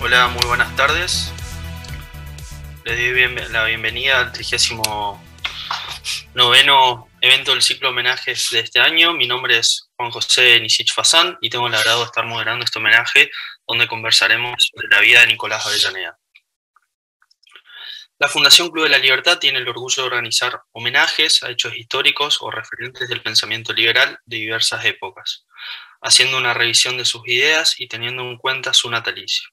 Hola, muy buenas tardes. Les doy la bienvenida al 39º evento del ciclo homenajes de este año. Mi nombre es Juan José Nisich Fazán y tengo el agrado de estar moderando este homenaje donde conversaremos sobre la vida de Nicolás Avellaneda. La Fundación Club de la Libertad tiene el orgullo de organizar homenajes a hechos históricos o referentes del pensamiento liberal de diversas épocas, haciendo una revisión de sus ideas y teniendo en cuenta su natalicio.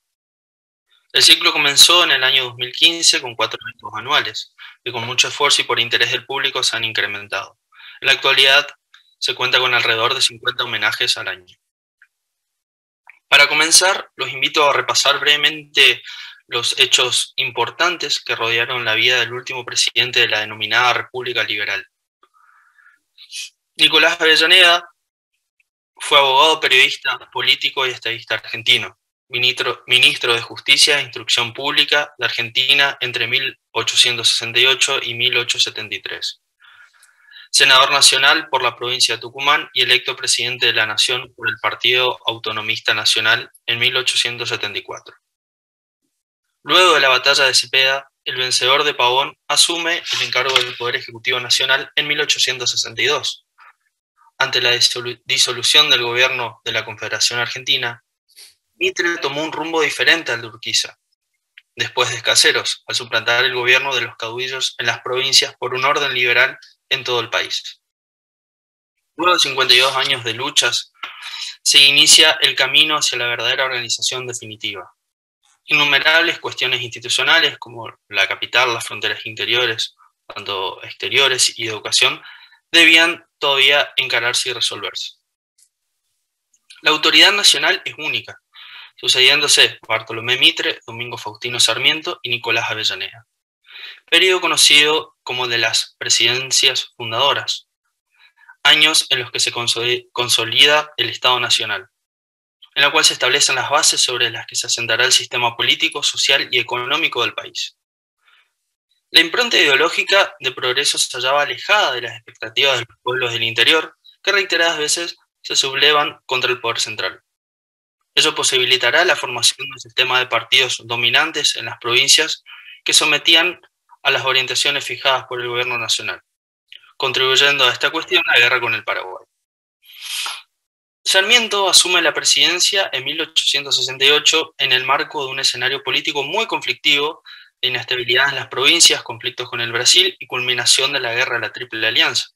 El ciclo comenzó en el año 2015 con 4 eventos anuales, que con mucho esfuerzo y por interés del público se han incrementado. En la actualidad se cuenta con alrededor de 50 homenajes al año. Para comenzar, los invito a repasar brevemente los hechos importantes que rodearon la vida del último presidente de la denominada República Liberal. Nicolás Avellaneda fue abogado, periodista, político y estadista argentino. Ministro de Justicia e Instrucción Pública de Argentina entre 1868 y 1873. Senador nacional por la provincia de Tucumán y electo presidente de la Nación por el Partido Autonomista Nacional en 1874. Luego de la batalla de Cepeda, el vencedor de Pavón asume el encargo del Poder Ejecutivo Nacional en 1862. Ante la disolución del gobierno de la Confederación Argentina, Mitre tomó un rumbo diferente al de Urquiza, después de Caseros, al suplantar el gobierno de los caudillos en las provincias por un orden liberal en todo el país. Luego de 52 años de luchas, se inicia el camino hacia la verdadera organización definitiva. Innumerables cuestiones institucionales como la capital, las fronteras interiores, tanto exteriores y de educación, debían todavía encararse y resolverse. La autoridad nacional es única, sucediéndose Bartolomé Mitre, Domingo Faustino Sarmiento y Nicolás Avellaneda. Periodo conocido como de las presidencias fundadoras, años en los que se consolida el Estado Nacional, en la cual se establecen las bases sobre las que se asentará el sistema político, social y económico del país. La impronta ideológica de progreso se hallaba alejada de las expectativas de los pueblos del interior, que reiteradas veces se sublevan contra el poder central. Eso posibilitará la formación de un sistema de partidos dominantes en las provincias que sometían a las orientaciones fijadas por el gobierno nacional, contribuyendo a esta cuestión la guerra con el Paraguay. Sarmiento asume la presidencia en 1868 en el marco de un escenario político muy conflictivo, de inestabilidad en las provincias, conflictos con el Brasil y culminación de la guerra de la Triple Alianza.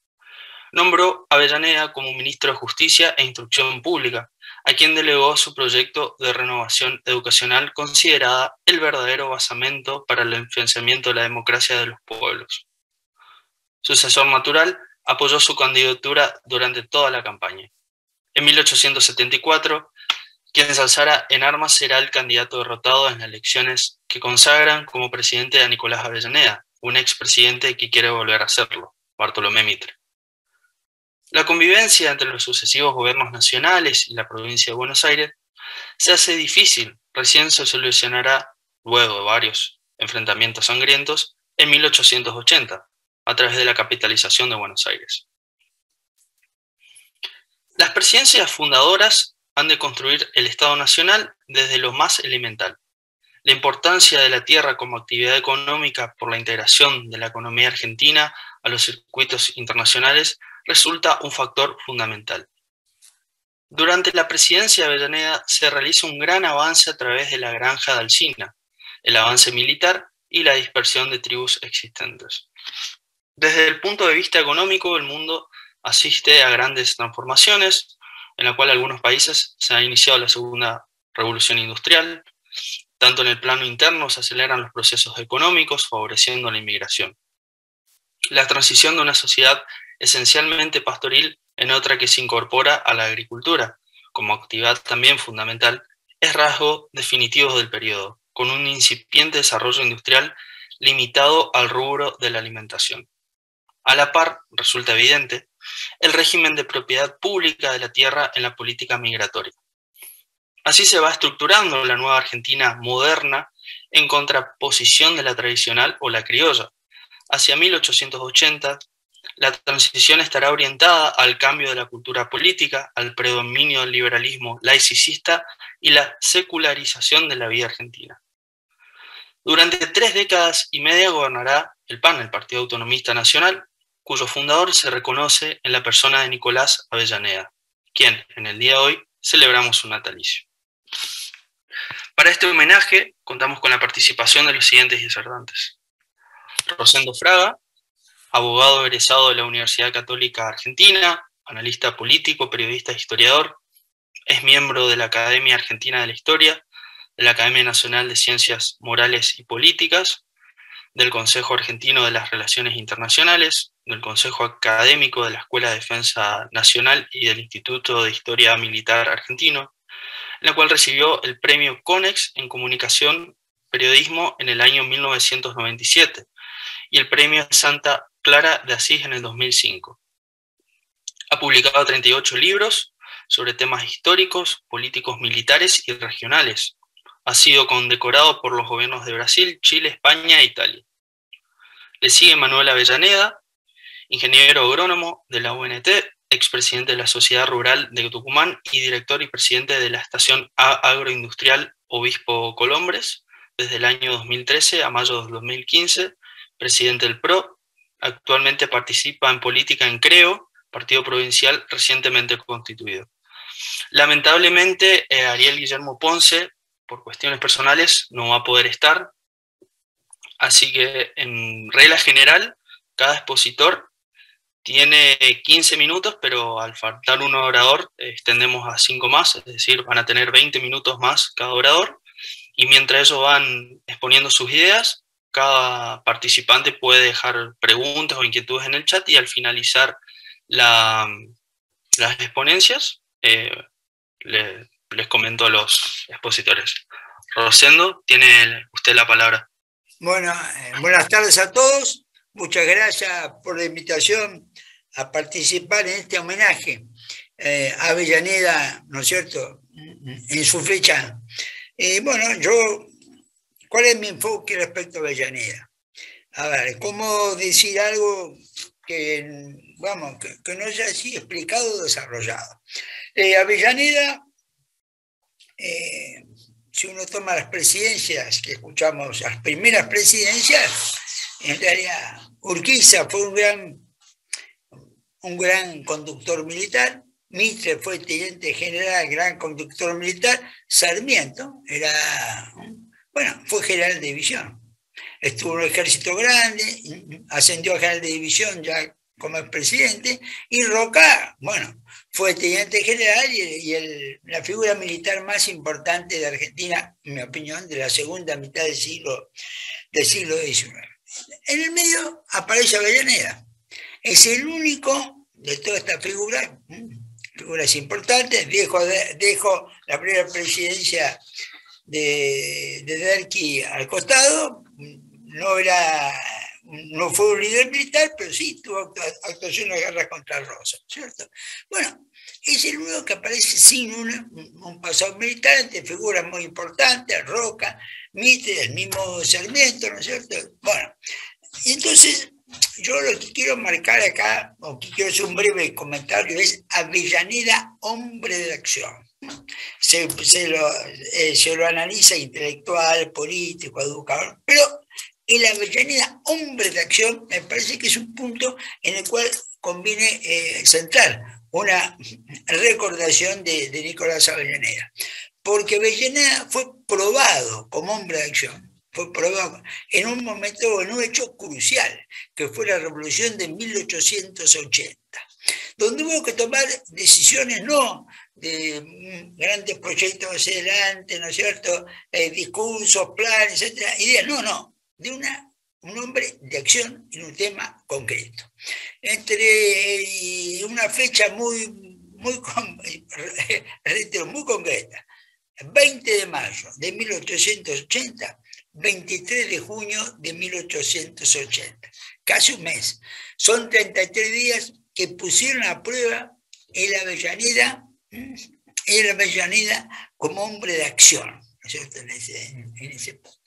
Nombró a Avellaneda como ministro de Justicia e Instrucción Pública, a quien delegó su proyecto de renovación educacional considerada el verdadero basamento para el financiamiento de la democracia de los pueblos. Sucesor natural, apoyó su candidatura durante toda la campaña. En 1874, quien se alzara en armas será el candidato derrotado en las elecciones que consagran como presidente a Nicolás Avellaneda, un expresidente que quiere volver a serlo, Bartolomé Mitre. La convivencia entre los sucesivos gobiernos nacionales y la provincia de Buenos Aires se hace difícil, recién se solucionará, luego de varios enfrentamientos sangrientos, en 1880, a través de la capitalización de Buenos Aires. Las presidencias fundadoras han de construir el Estado Nacional desde lo más elemental. La importancia de la tierra como actividad económica por la integración de la economía argentina a los circuitos internacionales resulta un factor fundamental. Durante la presidencia de Avellaneda se realiza un gran avance a través de la granja de Alsina, el avance militar y la dispersión de tribus existentes. Desde el punto de vista económico, el mundo asiste a grandes transformaciones, en la cual algunos países se ha iniciado la segunda revolución industrial. Tanto en el plano interno se aceleran los procesos económicos, favoreciendo la inmigración. La transición de una sociedad esencialmente pastoril en otra que se incorpora a la agricultura, como actividad también fundamental, es rasgo definitivo del periodo, con un incipiente desarrollo industrial limitado al rubro de la alimentación. A la par, resulta evidente, el régimen de propiedad pública de la tierra en la política migratoria. Así se va estructurando la nueva Argentina moderna en contraposición de la tradicional o la criolla. Hacia 1880 La transición estará orientada al cambio de la cultura política, al predominio del liberalismo laicista y la secularización de la vida argentina. Durante 3 décadas y media gobernará el PAN, el Partido Autonomista Nacional, cuyo fundador se reconoce en la persona de Nicolás Avellaneda, quien en el día de hoy celebramos su natalicio. Para este homenaje contamos con la participación de los siguientes disertantes: Rosendo Fraga, abogado egresado de la Universidad Católica Argentina, analista político, periodista e historiador, es miembro de la Academia Argentina de la Historia, de la Academia Nacional de Ciencias Morales y Políticas, del Consejo Argentino de las Relaciones Internacionales, del Consejo Académico de la Escuela de Defensa Nacional y del Instituto de Historia Militar Argentino, en la cual recibió el premio CONEX en Comunicación Periodismo en el año 1997 y el premio Santa Clara de Asís en el 2005. Ha publicado 38 libros sobre temas históricos, políticos, militares y regionales. Ha sido condecorado por los gobiernos de Brasil, Chile, España e Italia. Le sigue Manuel Avellaneda, ingeniero agrónomo de la UNT, expresidente de la Sociedad Rural de Tucumán y director y presidente de la Estación Agroindustrial Obispo Colombres, desde el año 2013 a mayo de 2015, presidente del PRO. Actualmente participa en política en CREO, partido provincial recientemente constituido. Lamentablemente, Ariel Guillermo Ponce, por cuestiones personales, no va a poder estar, así que en regla general, cada expositor tiene 15 minutos, pero al faltar un orador extendemos a 5 más, es decir, van a tener 20 minutos más cada orador, y mientras ellos van exponiendo sus ideas, cada participante puede dejar preguntas o inquietudes en el chat, y al finalizar las exponencias, les comento a los expositores. Rosendo, tiene usted la palabra. Bueno, buenas tardes a todos. Muchas gracias por la invitación a participar en este homenaje a Avellaneda, ¿no es cierto?, en su fecha. Bueno, ¿cuál es mi enfoque respecto a Avellaneda? A ver, ¿cómo decir algo que no haya así explicado o desarrollado? Avellaneda, si uno toma las presidencias que escuchamos, las primeras presidencias, en realidad Urquiza fue un gran conductor militar, Mitre fue teniente general, gran conductor militar, Sarmiento fue general de división, estuvo en un ejército grande, ascendió a general de división ya como expresidente, y Roca, fue teniente general y la figura militar más importante de Argentina, en mi opinión, de la segunda mitad del siglo XIX. En el medio aparece Avellaneda. Es el único de toda esta figuras importantes. Dejo la primera presidencia de Derqui al costado. No fue un líder militar, pero sí tuvo actuación en la guerra contra Rosa, ¿cierto? Bueno, es el único que aparece sin un pasado militar, entre figuras muy importantes, Roca, Mitre, el mismo Sarmiento, ¿no es cierto? Bueno, entonces yo lo que quiero marcar acá, o que quiero hacer un breve comentario, es Avellaneda, hombre de acción. Se lo analiza intelectual, político, educador, pero el Avellaneda, hombre de acción, me parece que es un punto en el cual conviene centrar una recordación de Nicolás Avellaneda, porque Avellaneda fue probado como hombre de acción, fue probado en un momento, en un hecho crucial, que fue la Revolución de 1880, donde hubo que tomar decisiones no de grandes proyectos hacia adelante, ¿no es cierto?, discursos, planes, etcétera, ideas, no, de un hombre de acción en un tema concreto. Entre una fecha muy concreta, 20 de mayo de 1880, 23 de junio de 1880, casi un mes. Son 33 días que pusieron a prueba el Avellaneda como hombre de acción, ¿no es cierto?, en ese punto.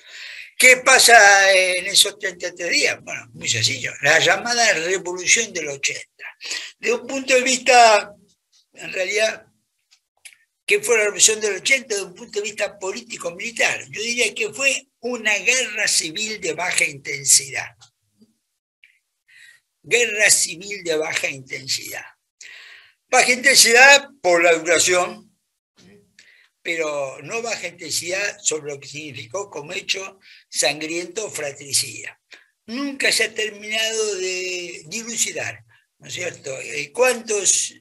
¿Qué pasa en esos 33 días? Bueno, muy sencillo, la llamada revolución del 80. De un punto de vista, en realidad, ¿qué fue la revolución del 80? De un punto de vista político-militar? Yo diría que fue una guerra civil de baja intensidad. Guerra civil de baja intensidad. Baja intensidad por la duración, pero no baja intensidad sobre lo que significó como hecho sangriento fratricida. Nunca se ha terminado de dilucidar, ¿no es cierto? ¿Cuántos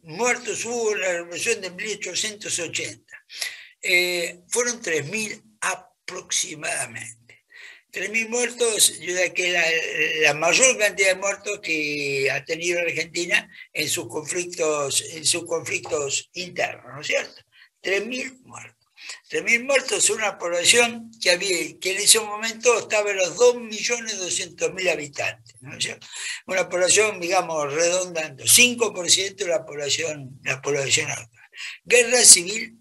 muertos hubo en la revolución de 1880? Fueron 3.000 aproximadamente. 3.000 muertos, yo diría que la mayor cantidad de muertos que ha tenido la Argentina en sus conflictos internos, ¿no es cierto? 3.000 muertos. 3.000 muertos en una población que en ese momento estaba en los 2.200.000 habitantes, ¿no es cierto? Una población, digamos, redondando, 5% de la población actual. Guerra civil,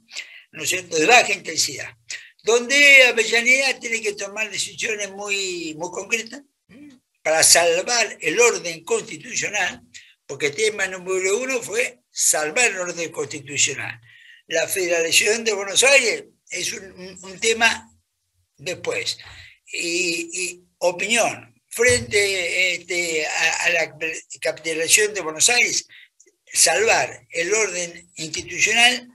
¿no es cierto?, de baja intensidad, donde Avellaneda tiene que tomar decisiones muy, muy concretas para salvar el orden constitucional, porque el tema número uno fue salvar el orden constitucional. La federalización de Buenos Aires es un tema después. Y opinión, frente a la capitalización de Buenos Aires, salvar el orden institucional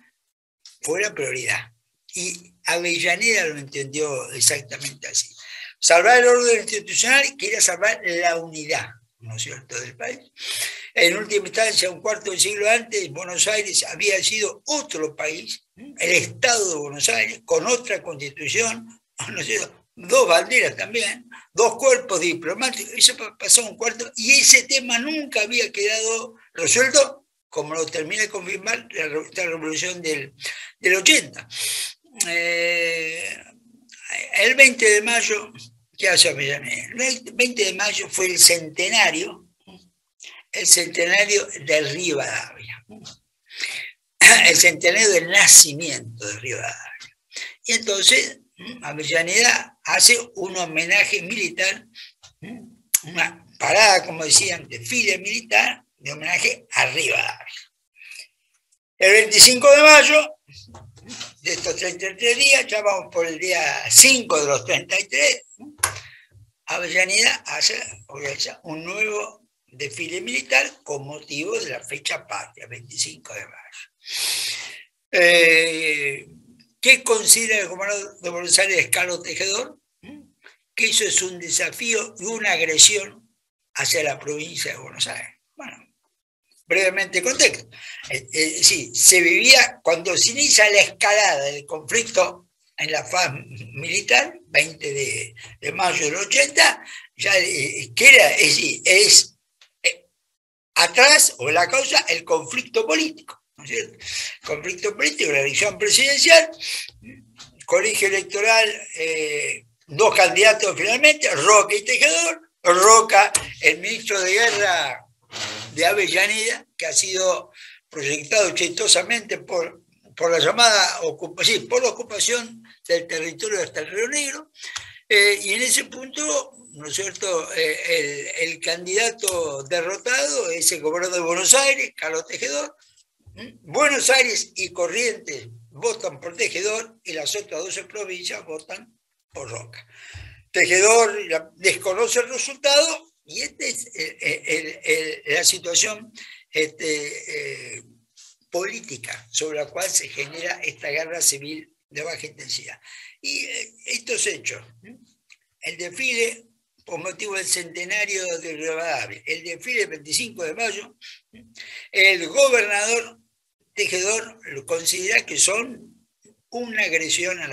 fue la prioridad. Y Avellaneda lo entendió exactamente así. Salvar el orden institucional quería salvar la unidad, ¿no es cierto?, del país. En última instancia, un cuarto de siglo antes, Buenos Aires había sido otro país, el Estado de Buenos Aires, con otra constitución, ¿no es cierto?, 2 banderas también, 2 cuerpos diplomáticos, eso pasó un cuarto, y ese tema nunca había quedado resuelto, como lo termina de confirmar la revolución del 80. El 20 de mayo, ¿qué hace Avellaneda? El 20 de mayo fue el centenario de Rivadavia, el centenario del nacimiento de Rivadavia. Y entonces Avellaneda hace un homenaje militar, una parada, como decían, desfile militar, de homenaje a Rivadavia. El 25 de mayo, de estos 33 días, ya vamos por el día 5 de los 33, Avellaneda hace un nuevo desfile militar con motivo de la fecha patria, 25 de mayo. ¿Qué considera el gobernador de Buenos Aires, Carlos Tejedor? Que eso es un desafío y una agresión hacia la provincia de Buenos Aires. Bueno, brevemente contexto. Sí, se vivía, cuando se inicia la escalada del conflicto en la faz militar, 20 de mayo del 80, ya que era, es atrás, o la causa, el conflicto político, ¿no es cierto? Conflicto político, la elección presidencial, colegio electoral, 2 candidatos finalmente, Roca y Tejedor. Roca, el ministro de Guerra de Avellaneda, que ha sido proyectado exitosamente por la llamada por la ocupación del territorio hasta el Río Negro, y en ese punto, ¿no es cierto?, el candidato derrotado es el gobernador de Buenos Aires, Carlos Tejedor. Buenos Aires y Corrientes votan por Tejedor y las otras 12 provincias votan por Roca. Tejedor desconoce el resultado y esta es la situación política sobre la cual se genera esta guerra civil de baja intensidad. Y estos hechos, el desfile por motivo del centenario de Rivadavia, el desfile del 25 de mayo, el gobernador Tejedor lo considera que son una agresión a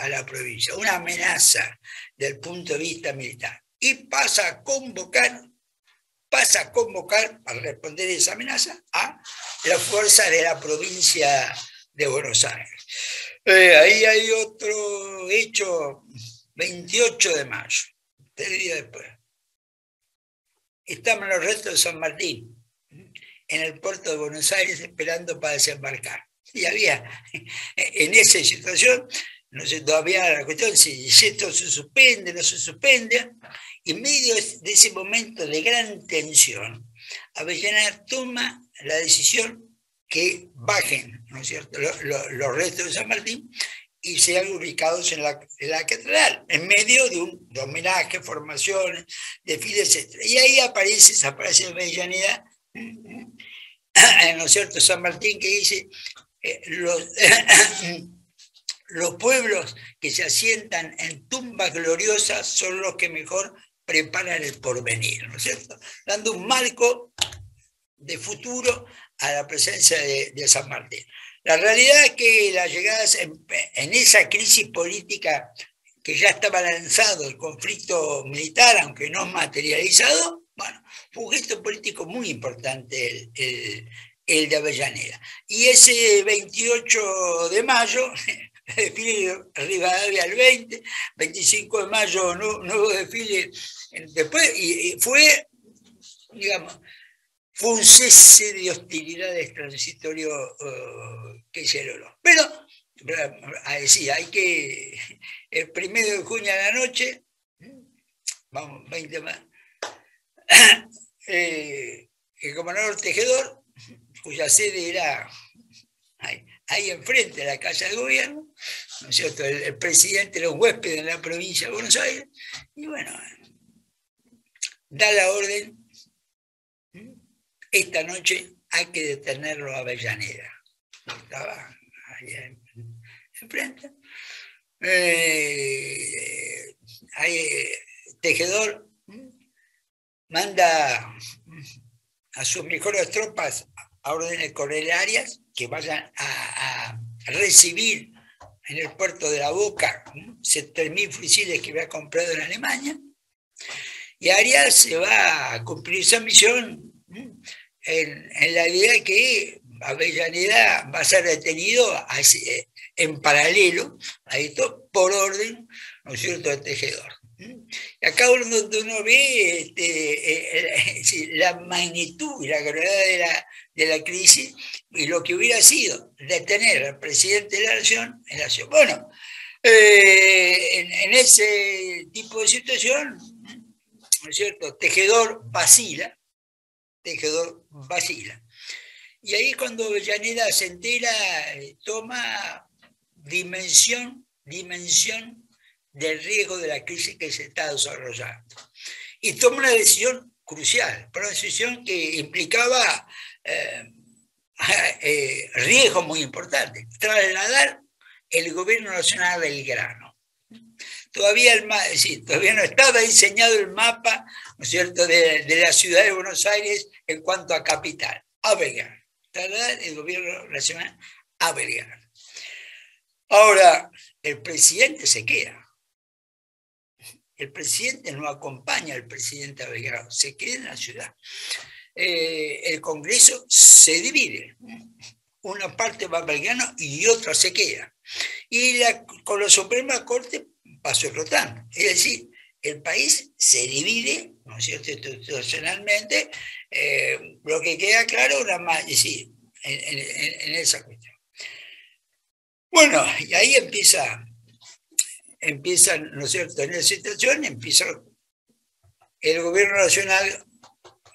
la provincia, una amenaza desde el punto de vista militar. Y pasa a convocar para responder a esa amenaza a las fuerzas de la provincia de Buenos Aires. Ahí hay otro hecho, 28 de mayo, 3 días después. Estamos en los restos de San Martín, en el puerto de Buenos Aires, esperando para desembarcar. Y había, en esa situación, no sé todavía la cuestión si esto se suspende, no se suspende. Y en medio de ese momento de gran tensión, Avellaneda toma la decisión que bajen, ¿no es cierto?, los restos de San Martín y sean ubicados en la catedral, en medio de un homenaje, formaciones, desfiles, etc. Y ahí aparece Avellaneda, ¿no es cierto?, San Martín, que dice, los pueblos que se asientan en tumbas gloriosas son los que mejor preparan el porvenir, ¿no es cierto?, dando un marco de futuro a la presencia de San Martín. La realidad es que las llegadas en esa crisis política que ya estaba lanzado el conflicto militar, aunque no materializado, bueno, fue un gesto político muy importante el de Avellaneda. Y ese 28 de mayo, desfile Rivadavia al 20, 25 de mayo, nuevo desfile después, y fue, digamos, fue un cese de hostilidades transitorio que se logró. Pero, sí, hay que, el 1 de junio a la noche, vamos, 20 más, el gobernador Tejedor, cuya sede era ahí enfrente de la Casa de Gobierno, ¿no es cierto?, el presidente era un huésped en la provincia de Buenos Aires, y bueno, da la orden, esta noche hay que detenerlo a Avellaneda. Estaba ahí enfrente. Tejedor manda a sus mejores tropas a órdenes corelarias que vayan a recibir en el puerto de La Boca 70.000 fusiles que había comprado en Alemania. Y Arias se va a cumplir esa misión en la idea de que Avellaneda va a ser detenido en paralelo a esto por orden, ¿no es cierto?, de Tejedor. Y acá donde uno ve la magnitud y la gravedad de la crisis y lo que hubiera sido detener al presidente de la nación en la acción. Bueno, en ese tipo de situación, ¿no es cierto?, Tejedor vacila. Y ahí cuando Avellaneda se entera, toma dimensión del riesgo de la crisis que se está desarrollando. Y toma una decisión crucial, una decisión que implicaba riesgos muy importantes: trasladar el gobierno nacional a Belgrano. Todavía no estaba diseñado el mapa, ¿no es cierto?, de la ciudad de Buenos Aires en cuanto a capital, a Belgrano. Trasladar el gobierno nacional a Belgrano. Ahora, el presidente se queda. El presidente no acompaña al presidente a Belgrano, se queda en la ciudad. El Congreso se divide. Una parte va a Belgrano y otra se queda. Y con la Suprema Corte pasó rotando. Es decir, el país se divide, ¿no es cierto?, institucionalmente, lo que queda claro sí, en esa cuestión. Bueno, y ahí empieza, ¿no es cierto?, en esa situación empieza el gobierno nacional,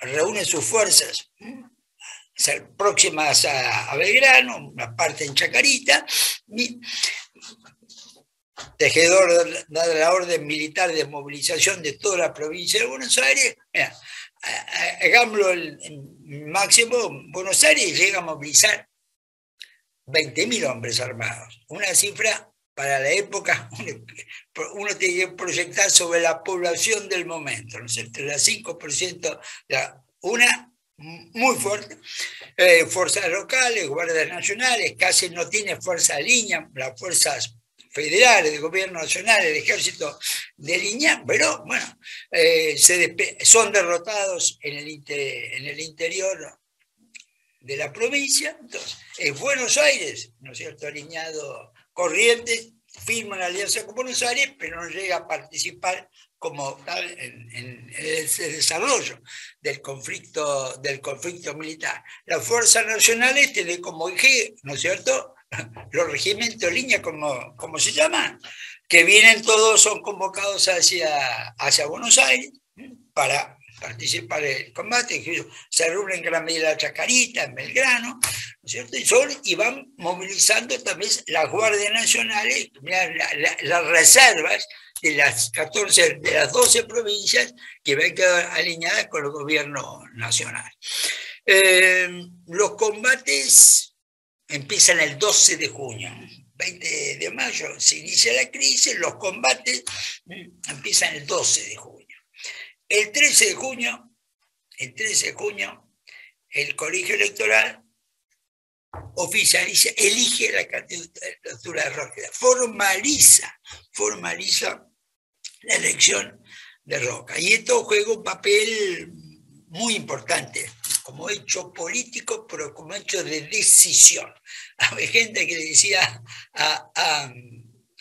reúne sus fuerzas próximas a Belgrano, una parte en Chacarita, y Tejedor da la orden militar de movilización de toda la provincia de Buenos Aires. Hagámoslo en máximo, Buenos Aires llega a movilizar 20.000 hombres armados, una cifra para la época, uno tiene que proyectar sobre la población del momento, ¿no es cierto?, el 5%, una muy fuerte, fuerzas locales, guardias nacionales, casi no tiene fuerza de línea, las fuerzas federales, del gobierno nacional, el ejército de línea, pero bueno, son derrotados en el interior de la provincia. Entonces, Buenos Aires, ¿no es cierto?, alineado Corrientes, firma una alianza con Buenos Aires, pero no llega a participar como tal en el desarrollo del conflicto militar. Las fuerzas nacionales tienen como eje, ¿no es cierto?, los regimientos de línea, como se llaman, que vienen todos, son convocados hacia Buenos Aires para participar en el combate, que se reúnen en gran medida en Chacarita, en Belgrano, ¿no es cierto? Y van movilizando también las guardias nacionales, las reservas de las 12 provincias que van a quedar alineadas con el gobierno nacional. Los combates empiezan el 12 de junio. 20 de mayo se inicia la crisis, los combates empiezan el 12 de junio. El 13 de junio, el colegio electoral oficializa, elige la candidatura de Roca, formaliza la elección de Roca. Y esto juega un papel muy importante, como hecho político, pero como hecho de decisión. Hay gente que le decía a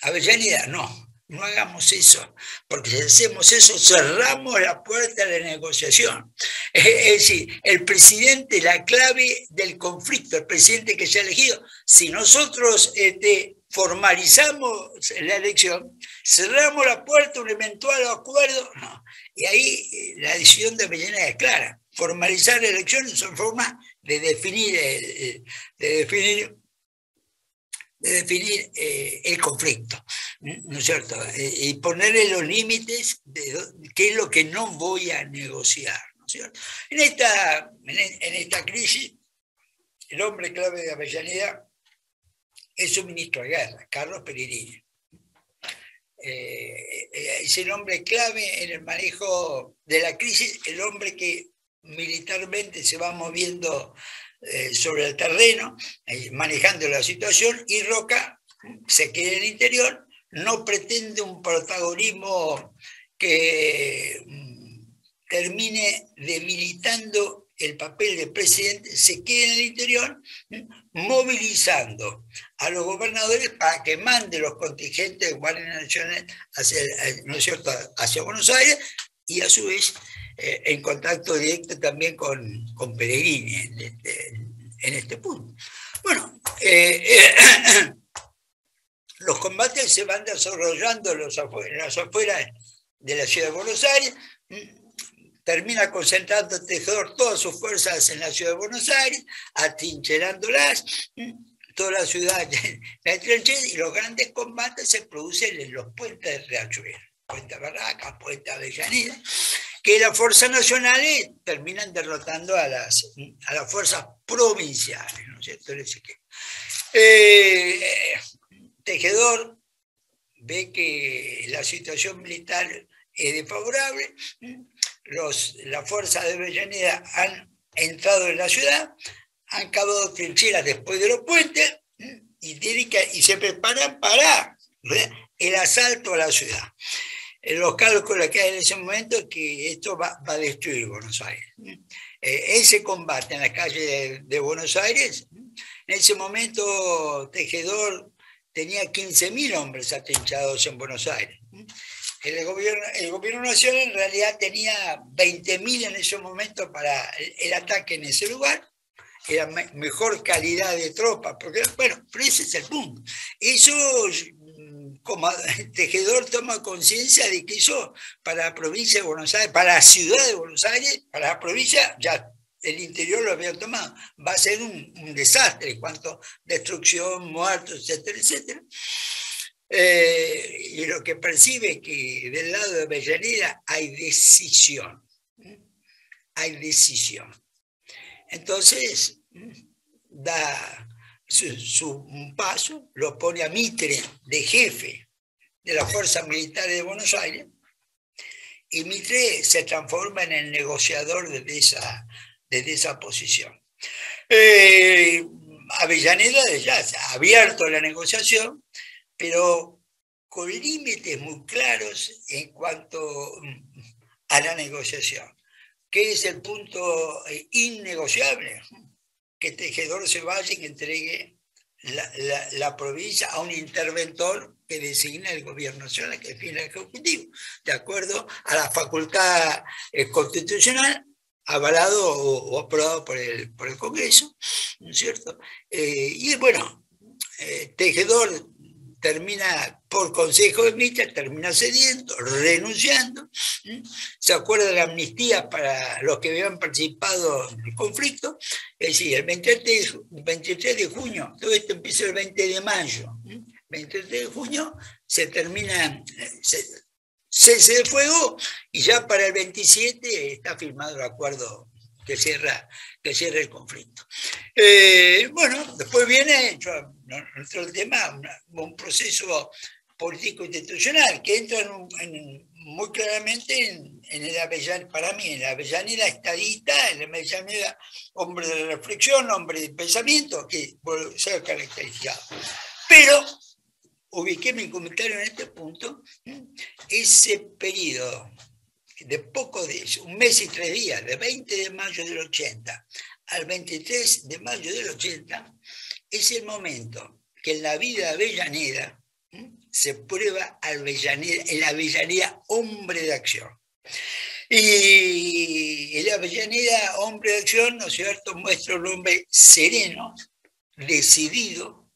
Avellaneda, no hagamos eso, porque si hacemos eso cerramos la puerta a la negociación. Es decir, el presidente, la clave del conflicto, el presidente que se ha elegido, si nosotros formalizamos la elección, cerramos la puerta a un eventual acuerdo, no. Y ahí la decisión de Avellaneda es clara: formalizar la elección es una forma de definir el conflicto, ¿no es cierto? Y ponerle los límites de qué es lo que no voy a negociar, ¿no es cierto? En esta crisis, el hombre clave de Avellaneda es su ministro de guerra, Carlos Peregrini. Es el hombre clave en el manejo de la crisis, el hombre que militarmente se va moviendo sobre el terreno, manejando la situación, y Roca se queda en el interior, no pretende un protagonismo que termine debilitando el papel del presidente, se queda en el interior, movilizando a los gobernadores para que manden los contingentes de Guardia Nacional ¿no es cierto?, hacia Buenos Aires, y a su vez en contacto directo también con Peregrini en este punto. Bueno, los combates se van desarrollando en las afueras de la ciudad de Buenos Aires. Termina concentrando Tejedor todas sus fuerzas en la ciudad de Buenos Aires, atrincherándolas, toda la ciudad la trinchera, y los grandes combates se producen en los puentes de Riachuelo, Puente Barracas, Puente Avellaneda, que las fuerzas nacionales terminan derrotando a las fuerzas provinciales, ¿no es cierto? Tejedor ve que la situación militar es desfavorable, las fuerzas de Avellaneda han entrado en la ciudad, han cavado trincheras después de los puentes y se preparan para el asalto a la ciudad. Los cálculos que hay en ese momento es que esto va a destruir Buenos Aires. Ese combate en la calle de Buenos Aires, en ese momento Tejedor tenía 15.000 hombres atrinchados en Buenos Aires. El gobierno nacional en realidad tenía 20.000 en ese momento para el ataque en ese lugar. Era mejor calidad de tropa, porque, bueno, pero ese es el punto. Eso, como Tejedor toma conciencia de que eso para la provincia de Buenos Aires, para la ciudad de Buenos Aires, para la provincia, ya el interior lo había tomado, va a ser un desastre en cuanto a destrucción, muertos, etcétera, etcétera. Y lo que percibe es que del lado de Avellaneda hay decisión. Entonces, da un paso, lo pone a Mitre de jefe de las fuerzas militares de Buenos Aires, y Mitre se transforma en el negociador desde esa posición. Avellaneda ya ha abierto la negociación, pero con límites muy claros en cuanto a la negociación. ¿Qué es el punto innegociable? Que Tejedor se vaya y entregue la provincia a un interventor que designa el gobierno nacional, que define el ejecutivo, de acuerdo a la facultad constitucional avalado o aprobado por el Congreso, ¿no es cierto? Y bueno, Tejedor termina, por consejo de Mitre, termina cediendo, renunciando. Se acuerda de la amnistía para los que habían participado en el conflicto. Es decir, el 23 de junio, todo esto empieza el 20 de mayo. 23 de junio se termina, cese de fuego, y ya para el 27 está firmado el acuerdo que cierra el conflicto. Bueno, después viene nuestro tema, un proceso político institucional que entra muy claramente en el Avellaneda, para mí, en la Avellaneda estadista, en la Avellaneda hombre de reflexión, hombre de pensamiento, que se ha caracterizado. Pero ubiqué mi comentario en este punto, ese periodo de poco de eso, un mes y 3 días, de 20 de mayo del 80 al 23 de mayo del 80, es el momento que en la vida de Avellaneda se prueba el Avellaneda hombre de acción. Y el Avellaneda hombre de acción, ¿no es cierto?, muestra un hombre sereno, decidido,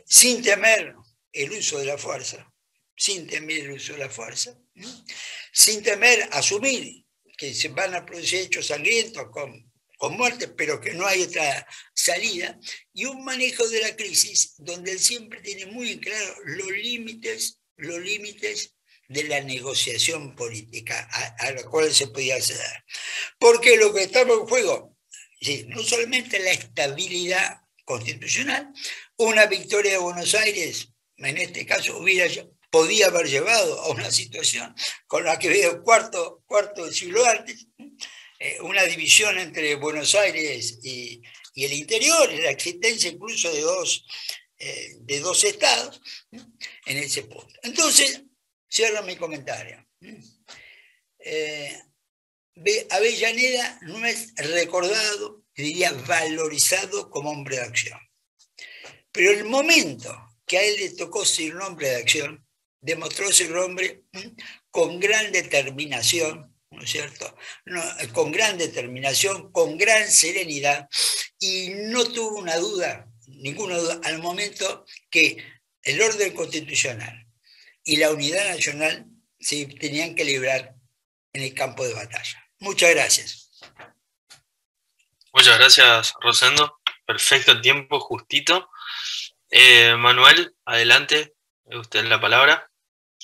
sin temer el uso de la fuerza, sin temer asumir que se van a producir hechos sangrientos con muerte, pero que no hay otra salida, y un manejo de la crisis donde él siempre tiene muy claro los límites de la negociación política a la cual se podía acceder. Porque lo que estaba en juego, sí, no solamente la estabilidad constitucional, una victoria de Buenos Aires, en este caso, podía haber llevado a una situación con la que veo cuarto del siglo antes, una división entre Buenos Aires y el interior, la existencia incluso de dos estados en ese punto. Entonces, cierro mi comentario. Avellaneda no es recordado, diría valorizado como hombre de acción. Pero el momento que a él le tocó ser un hombre de acción, demostró ser un hombre con gran determinación, ¿no es cierto? Con gran determinación, con gran serenidad, y no tuvo ninguna duda, al momento que el orden constitucional y la unidad nacional se tenían que librar en el campo de batalla. Muchas gracias. Muchas gracias, Rosendo. Perfecto el tiempo, justito. Manuel, adelante, usted la palabra.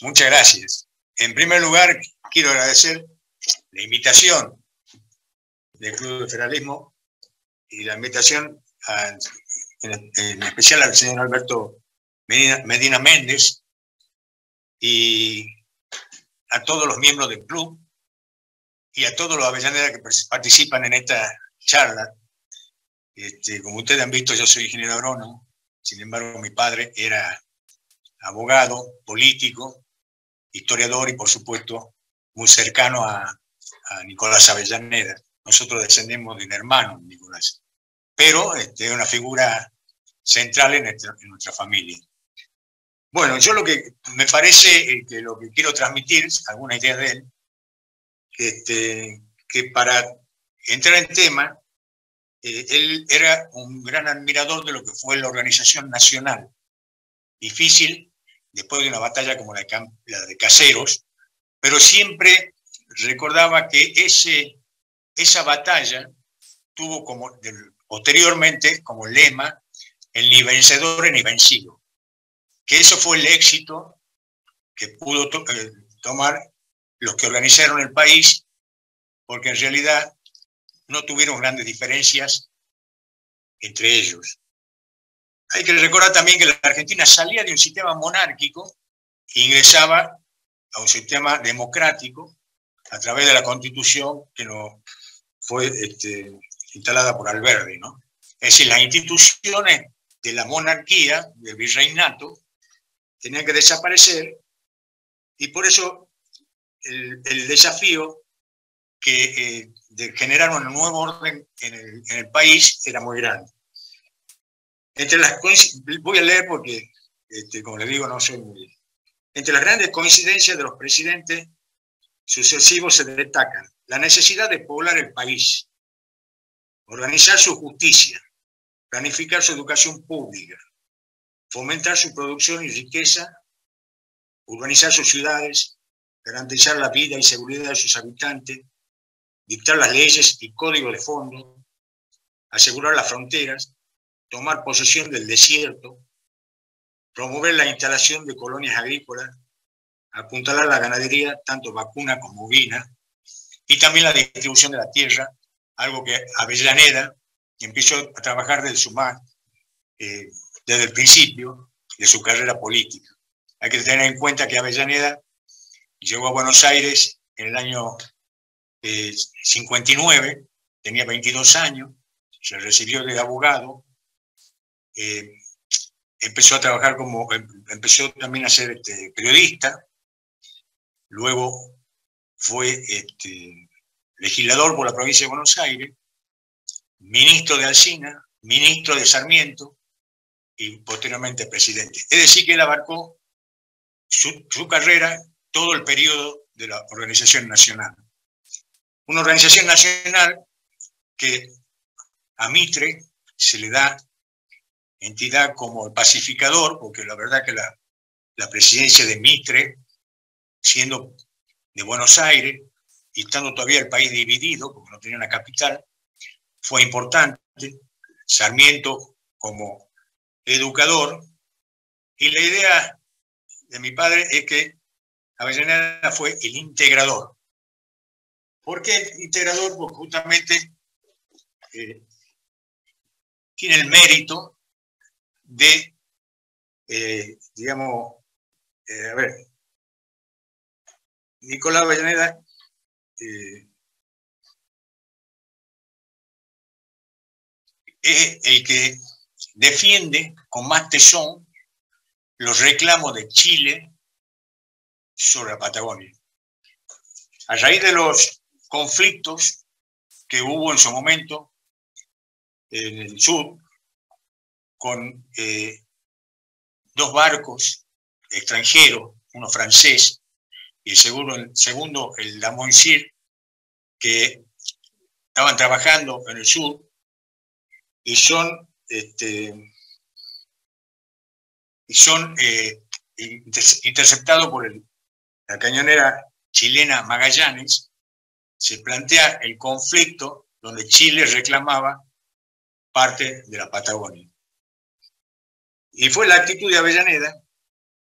Muchas gracias. En primer lugar, quiero agradecer la invitación del Club de Federalismo y la invitación en especial al señor Alberto Medina Méndez y a todos los miembros del club y a todos los avellanedas que participan en esta charla. Como ustedes han visto, yo soy ingeniero agrónomo, sin embargo mi padre era abogado, político, historiador y por supuesto muy cercano a Nicolás Avellaneda. Nosotros descendemos de un hermano, Nicolás, pero es una figura central en nuestra familia. Bueno, yo lo que me parece que lo que quiero transmitir, alguna idea de él, que para entrar en tema, él era un gran admirador de lo que fue la organización nacional. Difícil, después de una batalla como la de Caseros, pero siempre recordaba que esa batalla tuvo posteriormente como lema el ni vencedor ni vencido, que eso fue el éxito que pudo tomar los que organizaron el país, porque en realidad no tuvieron grandes diferencias entre ellos. Hay que recordar también que la Argentina salía de un sistema monárquico e ingresaba a un sistema democrático a través de la Constitución que no fue instalada por Alberdi, ¿no? Es decir, las instituciones de la monarquía, del virreinato, tenían que desaparecer, y por eso el desafío de generar un nuevo orden en el país era muy grande. Voy a leer porque, como les digo, no soy muy... Entre las grandes coincidencias de los presidentes sucesivos se destacan la necesidad de poblar el país, organizar su justicia, planificar su educación pública, fomentar su producción y riqueza, urbanizar sus ciudades, garantizar la vida y seguridad de sus habitantes, dictar las leyes y códigos de fondo, asegurar las fronteras, tomar posesión del desierto, promover la instalación de colonias agrícolas, apuntalar la ganadería, tanto vacuna como bovina, y también la distribución de la tierra, algo que Avellaneda empezó a trabajar desde el principio de su carrera política. Hay que tener en cuenta que Avellaneda llegó a Buenos Aires en el año 59, tenía 22 años, se recibió de abogado, empezó a trabajar empezó también a ser periodista, luego fue legislador por la provincia de Buenos Aires, ministro de Alsina, ministro de Sarmiento y posteriormente presidente. Es decir, que él abarcó su carrera todo el periodo de la organización nacional. Una organización nacional que a Mitre se le da entidad como el pacificador, porque la verdad que la presidencia de Mitre, siendo de Buenos Aires y estando todavía el país dividido, porque no tenía una capital, fue importante. Sarmiento como educador, y la idea de mi padre es que Avellaneda fue el integrador. ¿Por qué el integrador? Porque justamente tiene el mérito de, Nicolás Avellaneda es el que defiende con más tesón los reclamos de Chile sobre la Patagonia. A raíz de los conflictos que hubo en su momento en el sur, con dos barcos extranjeros, uno francés y el segundo el Lamoncir, que estaban trabajando en el sur y son interceptados por la cañonera chilena Magallanes. Se plantea el conflicto donde Chile reclamaba parte de la Patagonia. Y fue la actitud de Avellaneda,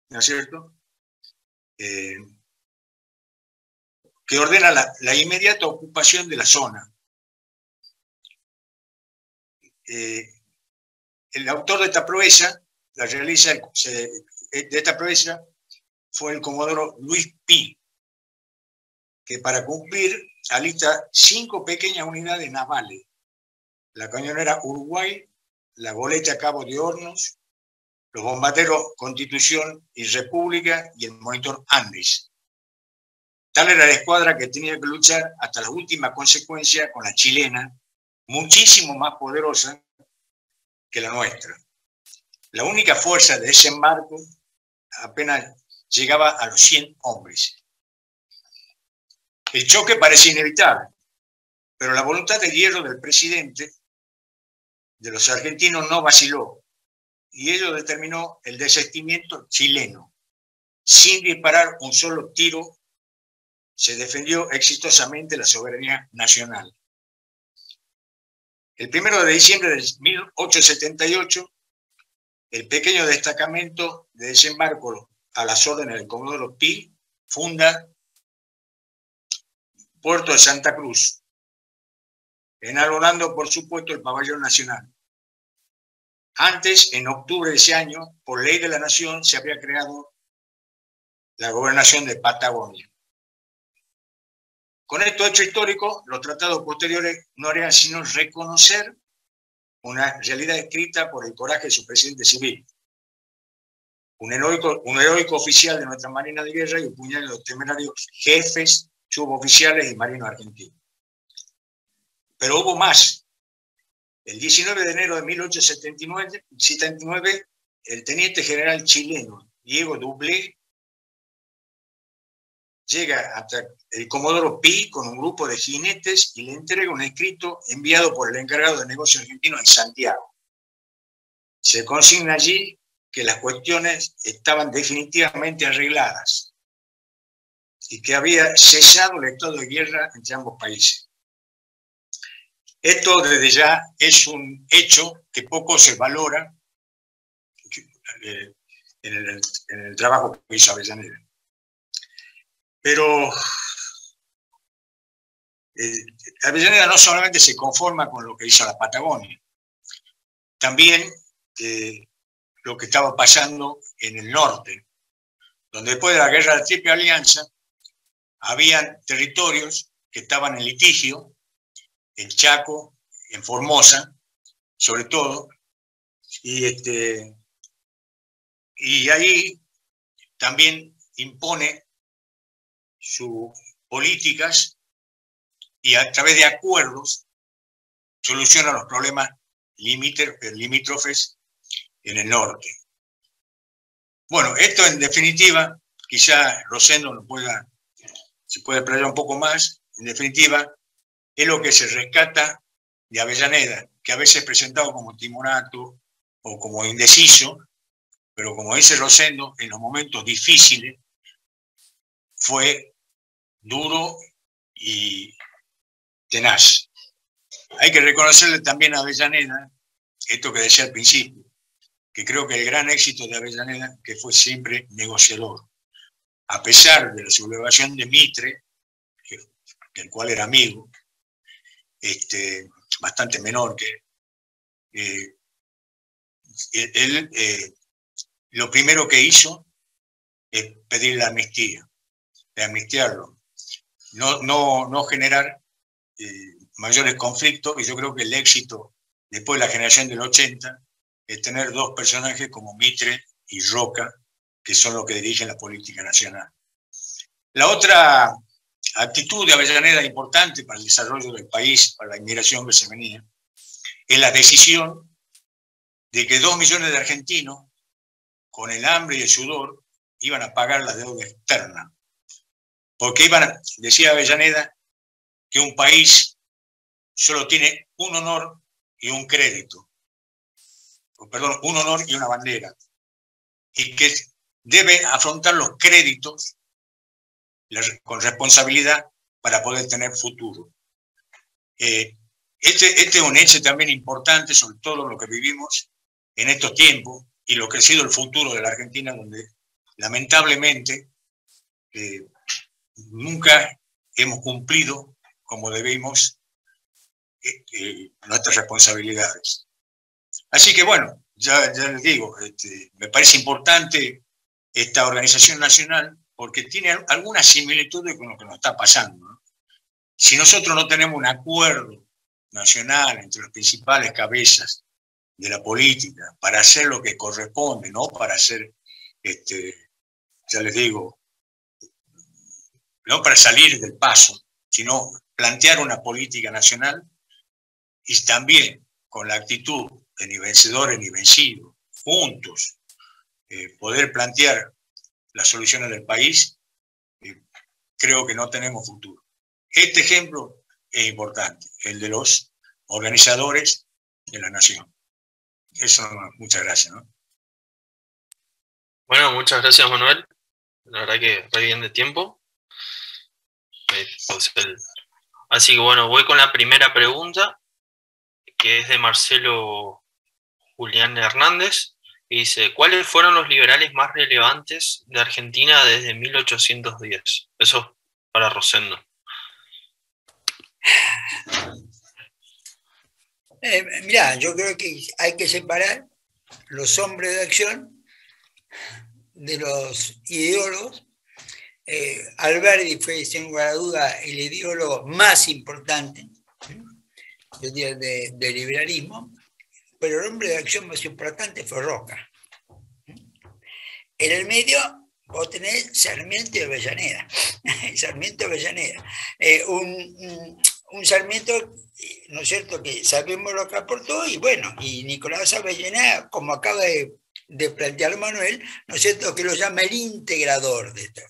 ¿no es cierto?, que ordena la inmediata ocupación de la zona. El autor de esta proeza, de esta proeza, fue el comodoro Luis Pi, que para cumplir alista 5 pequeñas unidades navales: la cañonera Uruguay, la goleta Cabo de Hornos, los bombarderos Constitución y República y el monitor Andes. Tal era la escuadra que tenía que luchar hasta la última consecuencia con la chilena, muchísimo más poderosa que la nuestra. La única fuerza de desembarco apenas llegaba a los 100 hombres. El choque parecía inevitable, pero la voluntad de hierro del presidente de los argentinos no vaciló, y ello determinó el desistimiento chileno. Sin disparar un solo tiro, se defendió exitosamente la soberanía nacional. El 1 de diciembre de 1878, el pequeño destacamento de desembarco a las órdenes del comodoro Pi funda Puerto de Santa Cruz, enalonando, por supuesto, el pabellón nacional. Antes, en octubre de ese año, por ley de la nación, se había creado la gobernación de Patagonia. Con estos hechos históricos, los tratados posteriores no harían sino reconocer una realidad escrita por el coraje de su presidente civil, un heroico oficial de nuestra Marina de Guerra y un puñado de los temerarios jefes, suboficiales y marinos argentinos. Pero hubo más. El 19 de enero de 1879, el teniente general chileno Diego Dublé llega hasta el comodoro Pi con un grupo de jinetes y le entrega un escrito enviado por el encargado de negocios argentinos en Santiago. Se consigna allí que las cuestiones estaban definitivamente arregladas y que había cesado el estado de guerra entre ambos países. Esto desde ya es un hecho que poco se valora en el trabajo que hizo Avellaneda. Pero Avellaneda no solamente se conforma con lo que hizo la Patagonia, también lo que estaba pasando en el norte, donde después de la guerra de la Triple Alianza habían territorios que estaban en litigio, en Chaco, en Formosa, sobre todo, y ahí también impone sus políticas y a través de acuerdos soluciona los problemas limítrofes en el norte. Bueno, esto en definitiva, quizá Rosendo se puede explayar un poco más, en definitiva, es lo que se rescata de Avellaneda, que a veces es presentado como timorato o como indeciso, pero como dice Rosendo, en los momentos difíciles fue duro y tenaz. Hay que reconocerle también a Avellaneda, esto que decía al principio, que creo que el gran éxito de Avellaneda, que fue siempre negociador. A pesar de la sublevación de Mitre, del cual era amigo, bastante menor que él, lo primero que hizo es pedir la amnistía, de amnistiarlo, no generar mayores conflictos, y yo creo que el éxito después de la generación del 80 es tener dos personajes como Mitre y Roca, que son los que dirigen la política nacional. La otra actitud de Avellaneda importante para el desarrollo del país, para la inmigración que se venía, es la decisión de que 2 millones de argentinos, con el hambre y el sudor, iban a pagar la deuda externa. Porque decía Avellaneda, que un país solo tiene un honor y un crédito. Perdón, un honor y una bandera. Y que debe afrontar los créditos con responsabilidad para poder tener futuro. Este es un hecho también importante, sobre todo lo que vivimos en estos tiempos y lo que ha sido el futuro de la Argentina, donde lamentablemente nunca hemos cumplido como debemos nuestras responsabilidades. Así que bueno, ya les digo, me parece importante esta organización nacional porque tiene algunas similitudes con lo que nos está pasando, ¿no? Si nosotros no tenemos un acuerdo nacional entre las principales cabezas de la política para hacer lo que corresponde, no para hacer, ya les digo, no para salir del paso, sino plantear una política nacional y también con la actitud de ni vencedores ni vencidos, juntos, poder plantear las soluciones del país, creo que no tenemos futuro. Este ejemplo es importante, el de los organizadores de la nación. Eso, muchas gracias, ¿no? Bueno, muchas gracias, Manuel. La verdad que re bien de tiempo. Así que bueno, voy con la primera pregunta, que es de Marcelo Julián Hernández. Y dice, ¿cuáles fueron los liberales más relevantes de Argentina desde 1810? Eso es para Rosendo. Mirá, yo creo que hay que separar los hombres de acción de los ideólogos. Alberdi fue, sin lugar a duda, el ideólogo más importante del liberalismo, pero el hombre de acción más importante fue Roca. En el medio vos tenés Sarmiento y Avellaneda. Sarmiento y Avellaneda. Un Sarmiento, ¿no es cierto?, que sabemos lo que aportó, y bueno, y Nicolás Avellaneda, como acaba de plantear Manuel, ¿no es cierto?, que lo llama el integrador de esto.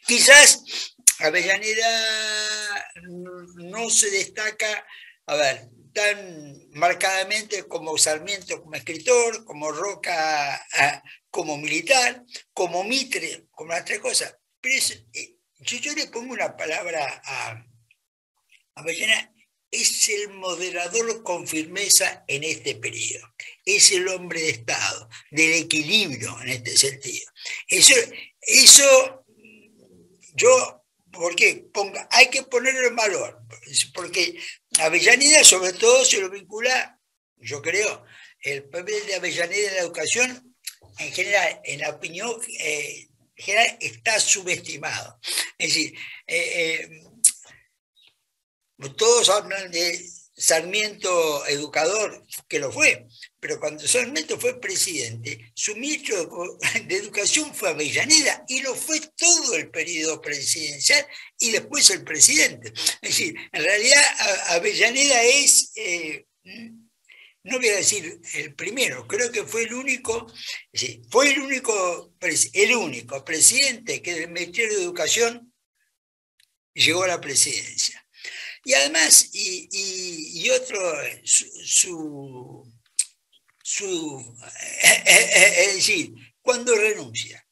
Quizás Avellaneda no se destaca, a ver, tan marcadamente como Sarmiento como escritor, como Roca como militar, como Mitre, como las tres cosas. Pero yo le pongo una palabra a Avellaneda, es el moderador con firmeza en este periodo. Es el hombre de Estado, del equilibrio en este sentido. Eso yo, ¿por qué? Hay que ponerlo en valor, porque Avellaneda sobre todo se lo vincula, yo creo, el papel de Avellaneda en la educación, en general, en la opinión general, está subestimado. Es decir, todos hablan de Sarmiento educador, que lo fue, pero cuando Sarmiento fue presidente, su ministro de Educación fue Avellaneda, y lo fue todo el periodo presidencial y después el presidente. Es decir, en realidad Avellaneda es, no voy a decir el primero, creo que fue el único, sí, fue el único presidente que del Ministerio de Educación llegó a la presidencia. Y además, y otro, es decir, cuando renuncia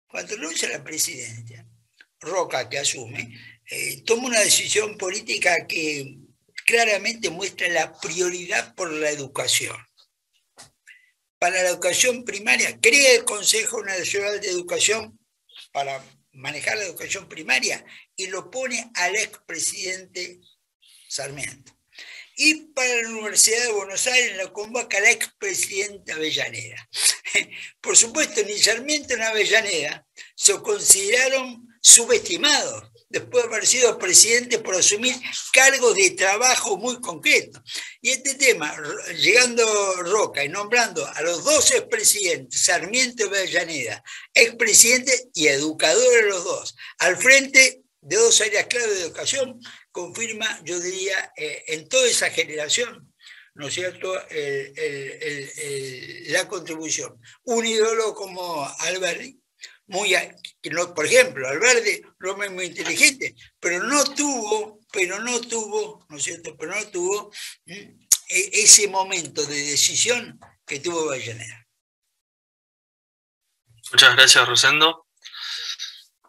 a la presidencia, Roca, que asume, toma una decisión política que claramente muestra la prioridad por la educación. Para la educación primaria, crea el Consejo Nacional de Educación para manejar la educación primaria y lo pone al expresidente Sarmiento. Y para la Universidad de Buenos Aires lo convoca la expresidenta Avellaneda. Por supuesto, ni Sarmiento ni Avellaneda se consideraron subestimados después de haber sido presidente por asumir cargos de trabajo muy concretos. Y este tema, llegando Roca y nombrando a los dos expresidentes, Sarmiento y Avellaneda, expresidentes y educadores los dos, al frente de dos áreas clave de educación, confirma, yo diría, en toda esa generación, ¿no es cierto?, la contribución. Un ídolo como Alberdi, por ejemplo, Alberdi, un hombre muy inteligente, pero no tuvo, ¿no es cierto?, ese momento de decisión que tuvo Avellaneda. Muchas gracias, Rosendo.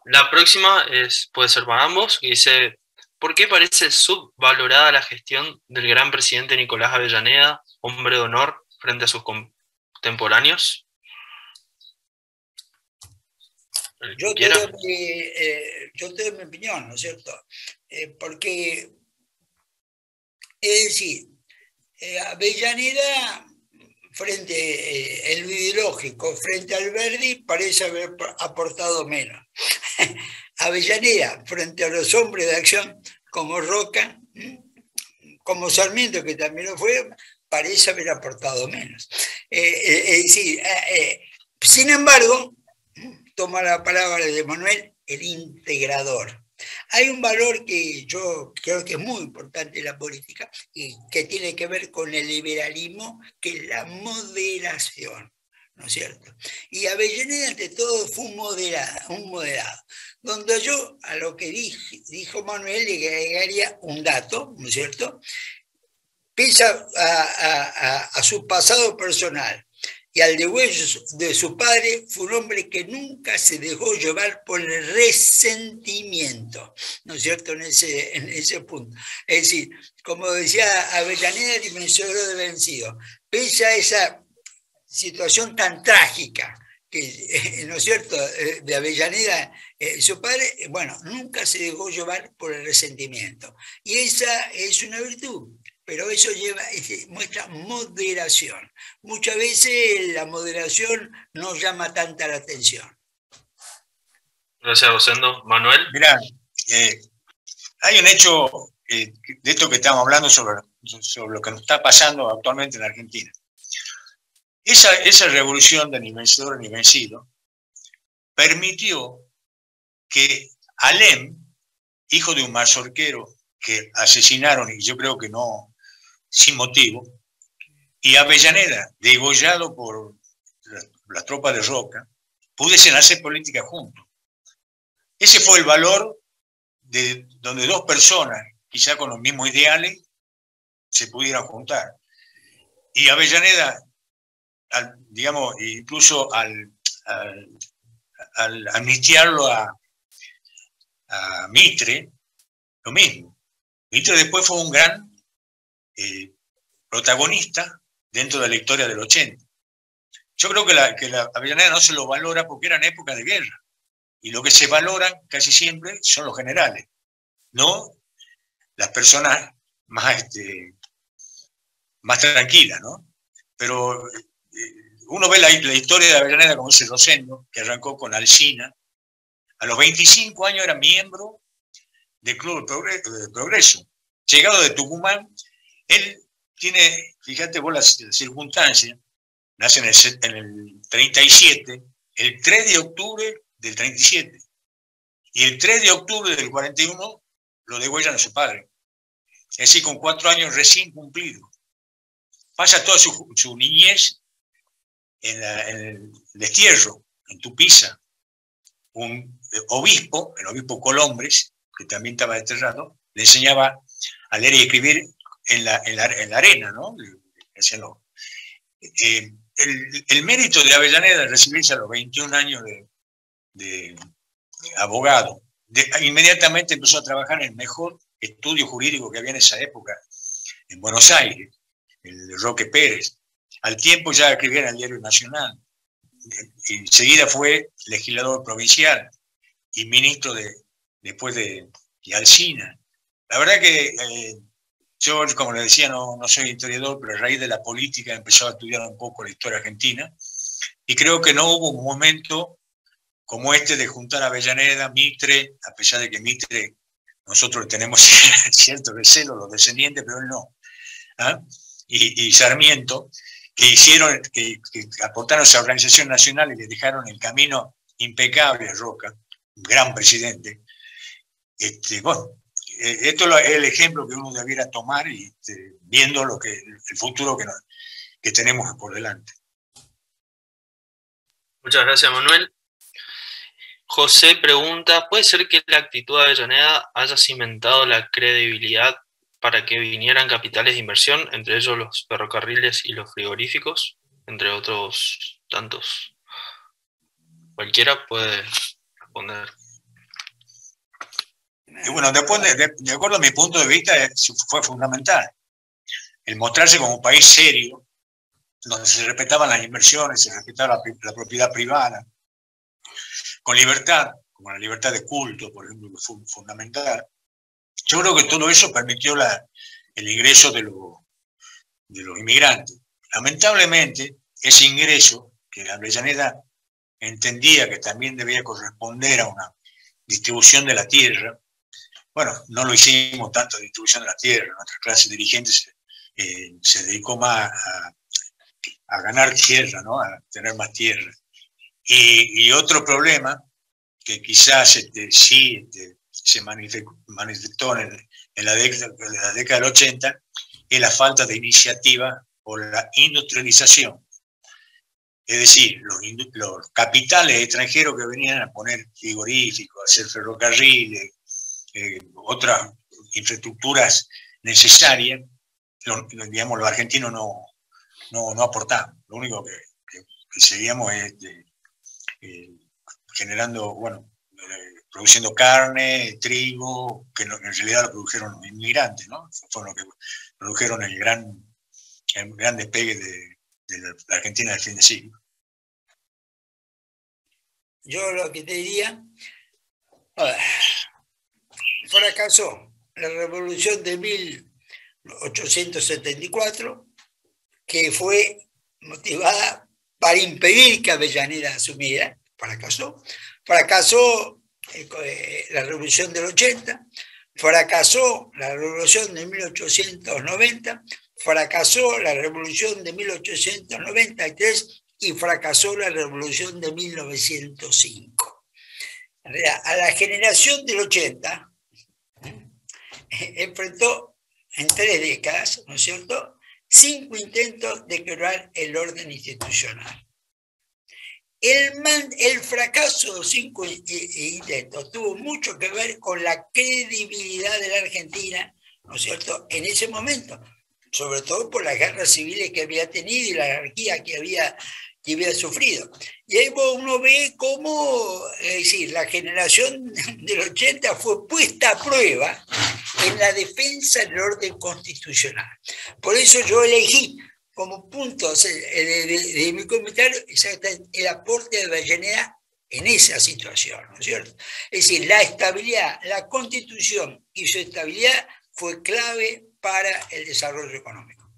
La próxima puede ser para ambos, que dice: ¿por qué parece subvalorada la gestión del gran presidente Nicolás Avellaneda, hombre de honor, frente a sus contemporáneos? Yo te doy mi opinión, ¿no es cierto? Porque, es decir, Avellaneda, frente el ideológico, frente al Alberdi, parece haber aportado menos. Avellaneda, frente a los hombres de acción como Roca, como Sarmiento, que también lo fue, parece haber aportado menos. Es decir, sin embargo, toma la palabra de Manuel, el integrador. Hay un valor que yo creo que es muy importante en la política y que tiene que ver con el liberalismo, que es la moderación, ¿no es cierto? Y Avellaneda, ante todo, fue un moderado. Donde yo, a lo que dijo Manuel, le agregaría un dato, ¿no es cierto? Pese a su pasado personal y al de su padre, fue un hombre que nunca se dejó llevar por el resentimiento, ¿no es cierto?, en ese punto. Es decir, como decía Avellaneda, dimensionador de vencido, pese a esa situación tan trágica, que, ¿no es cierto?, de Avellaneda, su padre, bueno, nunca se dejó llevar por el resentimiento. Y esa es una virtud. Pero eso muestra moderación. Muchas veces la moderación no llama tanta la atención. Gracias, Rosendo. Manuel. Mirá, hay un hecho de esto que estamos hablando sobre lo que nos está pasando actualmente en Argentina. Esa revolución de ni vencedor ni vencido permitió que Alem, hijo de un mazorquero que asesinaron, y yo creo que no sin motivo, y Avellaneda, degollado por las tropas de Roca, pudiesen hacer política juntos. Ese fue el valor de donde dos personas, quizá con los mismos ideales, se pudieran juntar. Y Avellaneda, digamos, incluso al amnistiarlo a Mitre, lo mismo. Mitre después fue un gran protagonista dentro de la historia del 80. Yo creo que la Avellaneda no se lo valora porque eran épocas de guerra. Y lo que se valoran casi siempre son los generales, no las personas más tranquilas, ¿no? Pero uno ve la historia de Avellaneda como ese Rosendo, que arrancó con Alsina. A los 25 años era miembro del Club de Progreso. Llegado de Tucumán, él tiene, fíjate vos las circunstancias, nace en el 37, el 3 de octubre del 37, y el 3 de octubre del 41 lo degüellan a su padre. Es decir, con 4 años recién cumplidos. Pasa toda su niñez en el destierro, en Tupiza. Un obispo, el obispo Colombres, que también estaba desterrado, le enseñaba a leer y escribir en la arena, ¿no? El mérito de Avellaneda de recibirse a los 21 años de abogado, inmediatamente empezó a trabajar en el mejor estudio jurídico que había en esa época, en Buenos Aires, el de Roque Pérez. Al tiempo ya escribía en el Diario Nacional. Enseguida fue legislador provincial y ministro después de Alsina. La verdad que yo, como les decía, no soy historiador, pero a raíz de la política empezó a estudiar un poco la historia argentina y creo que no hubo un momento como este de juntar a Avellaneda, Mitre, a pesar de que Mitre nosotros tenemos cierto recelo, los descendientes, pero él no. ¿Ah? Y Sarmiento, que aportaron a esa organización nacional y le dejaron el camino impecable a Roca, un gran presidente. Bueno, esto es el ejemplo que uno debiera tomar y viendo el futuro que tenemos por delante. Muchas gracias, Manuel. José pregunta, ¿puede ser que la actitud de Avellaneda haya cimentado la credibilidad para que vinieran capitales de inversión, entre ellos los ferrocarriles y los frigoríficos, entre otros tantos? Cualquiera puede responder. Y bueno, después, de acuerdo a mi punto de vista, fue fundamental el mostrarse como un país serio, donde se respetaban las inversiones, se respetaba la propiedad privada, con libertad, como la libertad de culto, por ejemplo, que fue fundamental. Yo creo que todo eso permitió el ingreso de los inmigrantes. Lamentablemente, ese ingreso, que Avellaneda entendía que también debía corresponder a una distribución de la tierra, bueno, no lo hicimos tanto de distribución de la tierra, nuestra clase dirigente se dedicó más a ganar tierra, ¿no? A tener más tierra. Y otro problema que quizás sí se manifestó en la década del 80 es la falta de iniciativa por la industrialización. Es decir, los capitales extranjeros que venían a poner frigoríficos, a hacer ferrocarriles, otras infraestructuras necesarias, digamos, los argentinos no aportamos. Lo único que seguíamos es generando, bueno, produciendo carne, trigo, que en realidad lo produjeron los inmigrantes, ¿no? Fueron los que produjeron el gran despegue de la Argentina del fin de siglo. Yo lo que te diría, fracasó la revolución de 1874, que fue motivada para impedir que Avellaneda asumiera, fracasó la revolución del 80, fracasó la revolución de 1890, fracasó la revolución de 1893 y fracasó la revolución de 1905. A la generación del 80 enfrentó en 3 décadas, ¿no es cierto?, 5 intentos de quebrar el orden institucional. El fracaso de los 5 intentos tuvo mucho que ver con la credibilidad de la Argentina, ¿no es cierto?, en ese momento. sobre todo por las guerras civiles que había tenido y la anarquía que había sufrido. Y ahí uno ve cómo, es decir, la generación del 80 fue puesta a prueba en la defensa del orden constitucional. Por eso yo elegí como puntos de mi comentario el aporte de Avellaneda en esa situación, ¿no es cierto? Es decir, la estabilidad, la Constitución y su estabilidad fue clave para el desarrollo económico.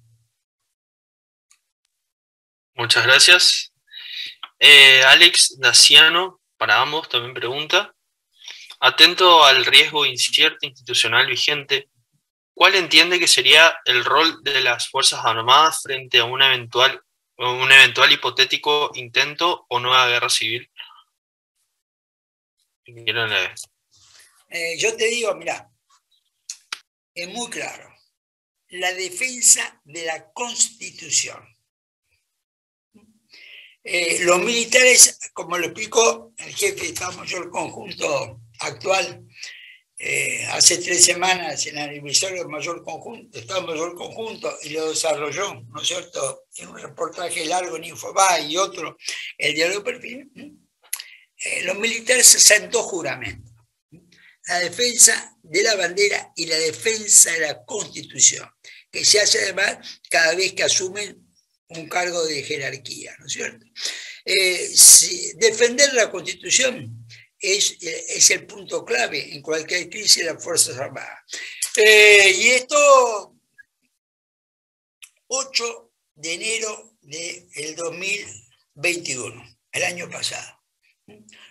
Muchas gracias. Alex Daciano, para ambos, también pregunta: atento al riesgo incierto institucional vigente, ¿cuál entiende que sería el rol de las Fuerzas Armadas frente a un eventual hipotético intento o nueva guerra civil? Yo te digo, mira, es muy claro, la defensa de la Constitución. Los militares, como lo explicó el jefe de Estado Mayor Conjunto actual, hace 3 semanas en el aniversario del Estado Mayor Conjunto, y lo desarrolló, ¿no es cierto?, en un reportaje largo en Infobae y otro, el diario Perfil. Los militares hacen 2 juramentos: la defensa de la bandera y la defensa de la Constitución, que se hace además cada vez que asumen un cargo de jerarquía, ¿no es cierto? Defender la Constitución es el punto clave en cualquier crisis de las Fuerzas Armadas. Y esto, 8 de enero del 2021, el año pasado.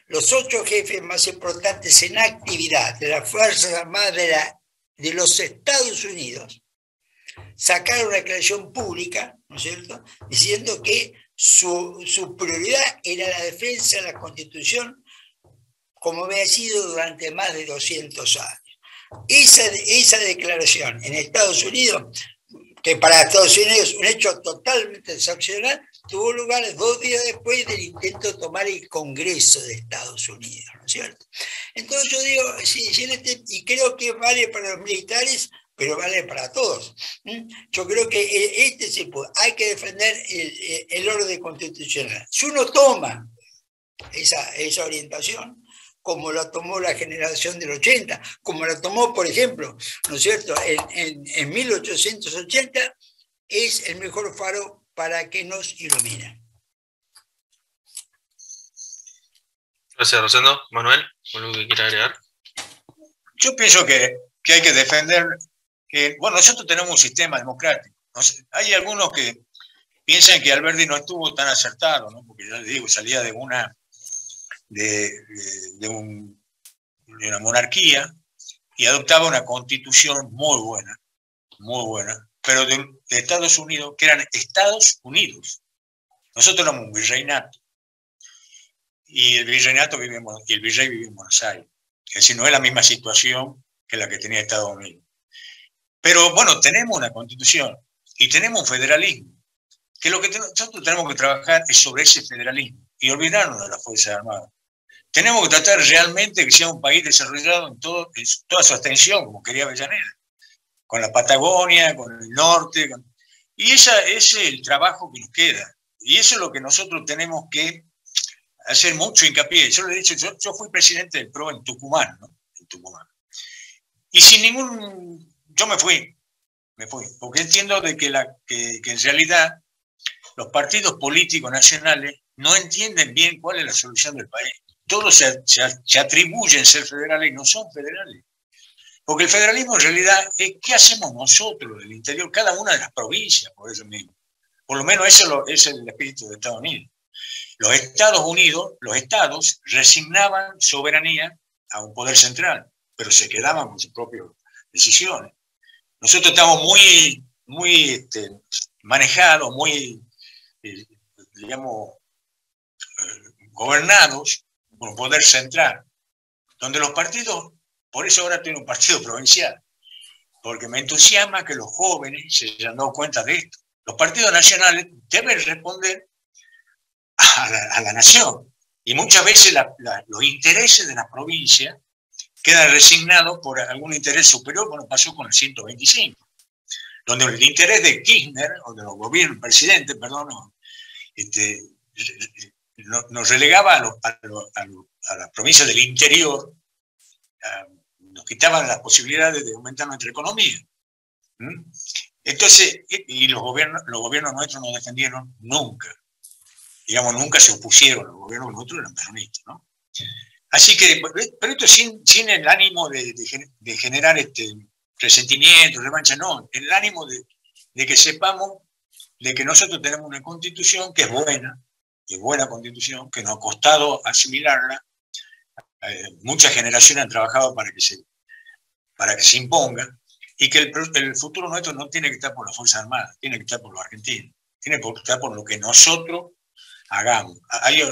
Los 8 jefes más importantes en actividad de las Fuerzas Armadas de los Estados Unidos sacaron una declaración pública, ¿no es cierto?, diciendo que su prioridad era la defensa de la Constitución, como había sido durante más de 200 años. Esa declaración en Estados Unidos, que para Estados Unidos es un hecho totalmente excepcional, tuvo lugar 2 días después del intento de tomar el Congreso de Estados Unidos, ¿no es cierto? Entonces yo digo, sí, y creo que vale para los militares, pero vale para todos. Yo creo que hay que defender el orden constitucional. Si uno toma esa orientación, como la tomó la generación del 80, como la tomó, por ejemplo, ¿no es cierto?, en 1880, es el mejor faro para que nos ilumine. Gracias, Rosendo. Manuel, ¿algo que quiera agregar? Yo pienso que hay que defender que, bueno, nosotros tenemos un sistema democrático. Hay algunos que piensan que Alberti no estuvo tan acertado, ¿no?, porque ya les digo, salía de una monarquía y adoptaba una constitución muy buena, pero de Estados Unidos, que eran Estados Unidos. Nosotros éramos un virreinato, y el virrey vive en Buenos Aires. Es decir, no es la misma situación que la que tenía Estados Unidos. Pero bueno, tenemos una constitución y tenemos un federalismo, que lo que nosotros tenemos que trabajar es sobre ese federalismo y olvidarnos de las Fuerzas Armadas. Tenemos que tratar realmente que sea un país desarrollado en toda su extensión, como quería Avellaneda, con la Patagonia, con el norte. Y ese es el trabajo que nos queda. Y eso es lo que nosotros tenemos que hacer mucho hincapié. Yo le he dicho, yo fui presidente del PRO en Tucumán, ¿no? En Tucumán. Y sin ningún... Yo me fui, porque entiendo de que en realidad los partidos políticos nacionales no entienden bien cuál es la solución del país. Todos se atribuyen ser federales y no son federales. Porque el federalismo en realidad es qué hacemos nosotros del interior, cada una de las provincias, por eso mismo. Por lo menos eso es el espíritu de Estados Unidos. Los Estados Unidos, los estados, resignaban soberanía a un poder central, pero se quedaban con sus propias decisiones. Nosotros estamos muy manejados, muy, digamos, gobernados por un poder central, donde los partidos, por eso ahora tengo un partido provincial, porque me entusiasma que los jóvenes se hayan dado cuenta de esto. Los partidos nacionales deben responder a la nación, y muchas veces los intereses de la provincia quedan resignados por algún interés superior, como pasó con el 125. donde el interés de Kirchner, o de los gobiernos, presidentes, perdón, nos relegaba a las provincias del interior, nos quitaban las posibilidades de aumentar nuestra economía. Entonces, y los gobiernos nuestros nos defendieron nunca. Digamos, nunca se opusieron, los gobiernos nuestros eran peronistas, ¿no? Así que, pero esto sin el ánimo de generar resentimiento, revancha, no, el ánimo de que sepamos de que nosotros tenemos una constitución que es buena constitución, que nos ha costado asimilarla, muchas generaciones han trabajado para que se imponga, y que el futuro nuestro no tiene que estar por las Fuerzas Armadas, tiene que estar por los argentinos, tiene que estar por lo que nosotros hagamos.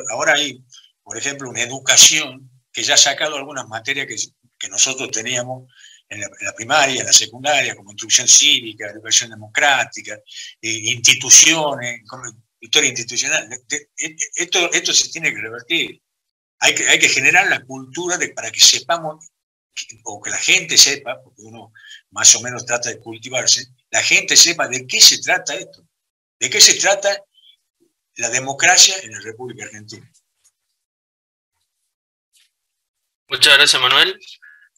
Ahora hay, por ejemplo, una educación que ya ha sacado algunas materias que nosotros teníamos en la primaria, en la secundaria, como instrucción cívica, educación democrática, instituciones, historia institucional. Esto se tiene que revertir. Hay que generar la cultura para que sepamos, o que la gente sepa, porque uno más o menos trata de cultivarse, la gente sepa de qué se trata esto, de qué se trata la democracia en la República Argentina. Muchas gracias, Manuel.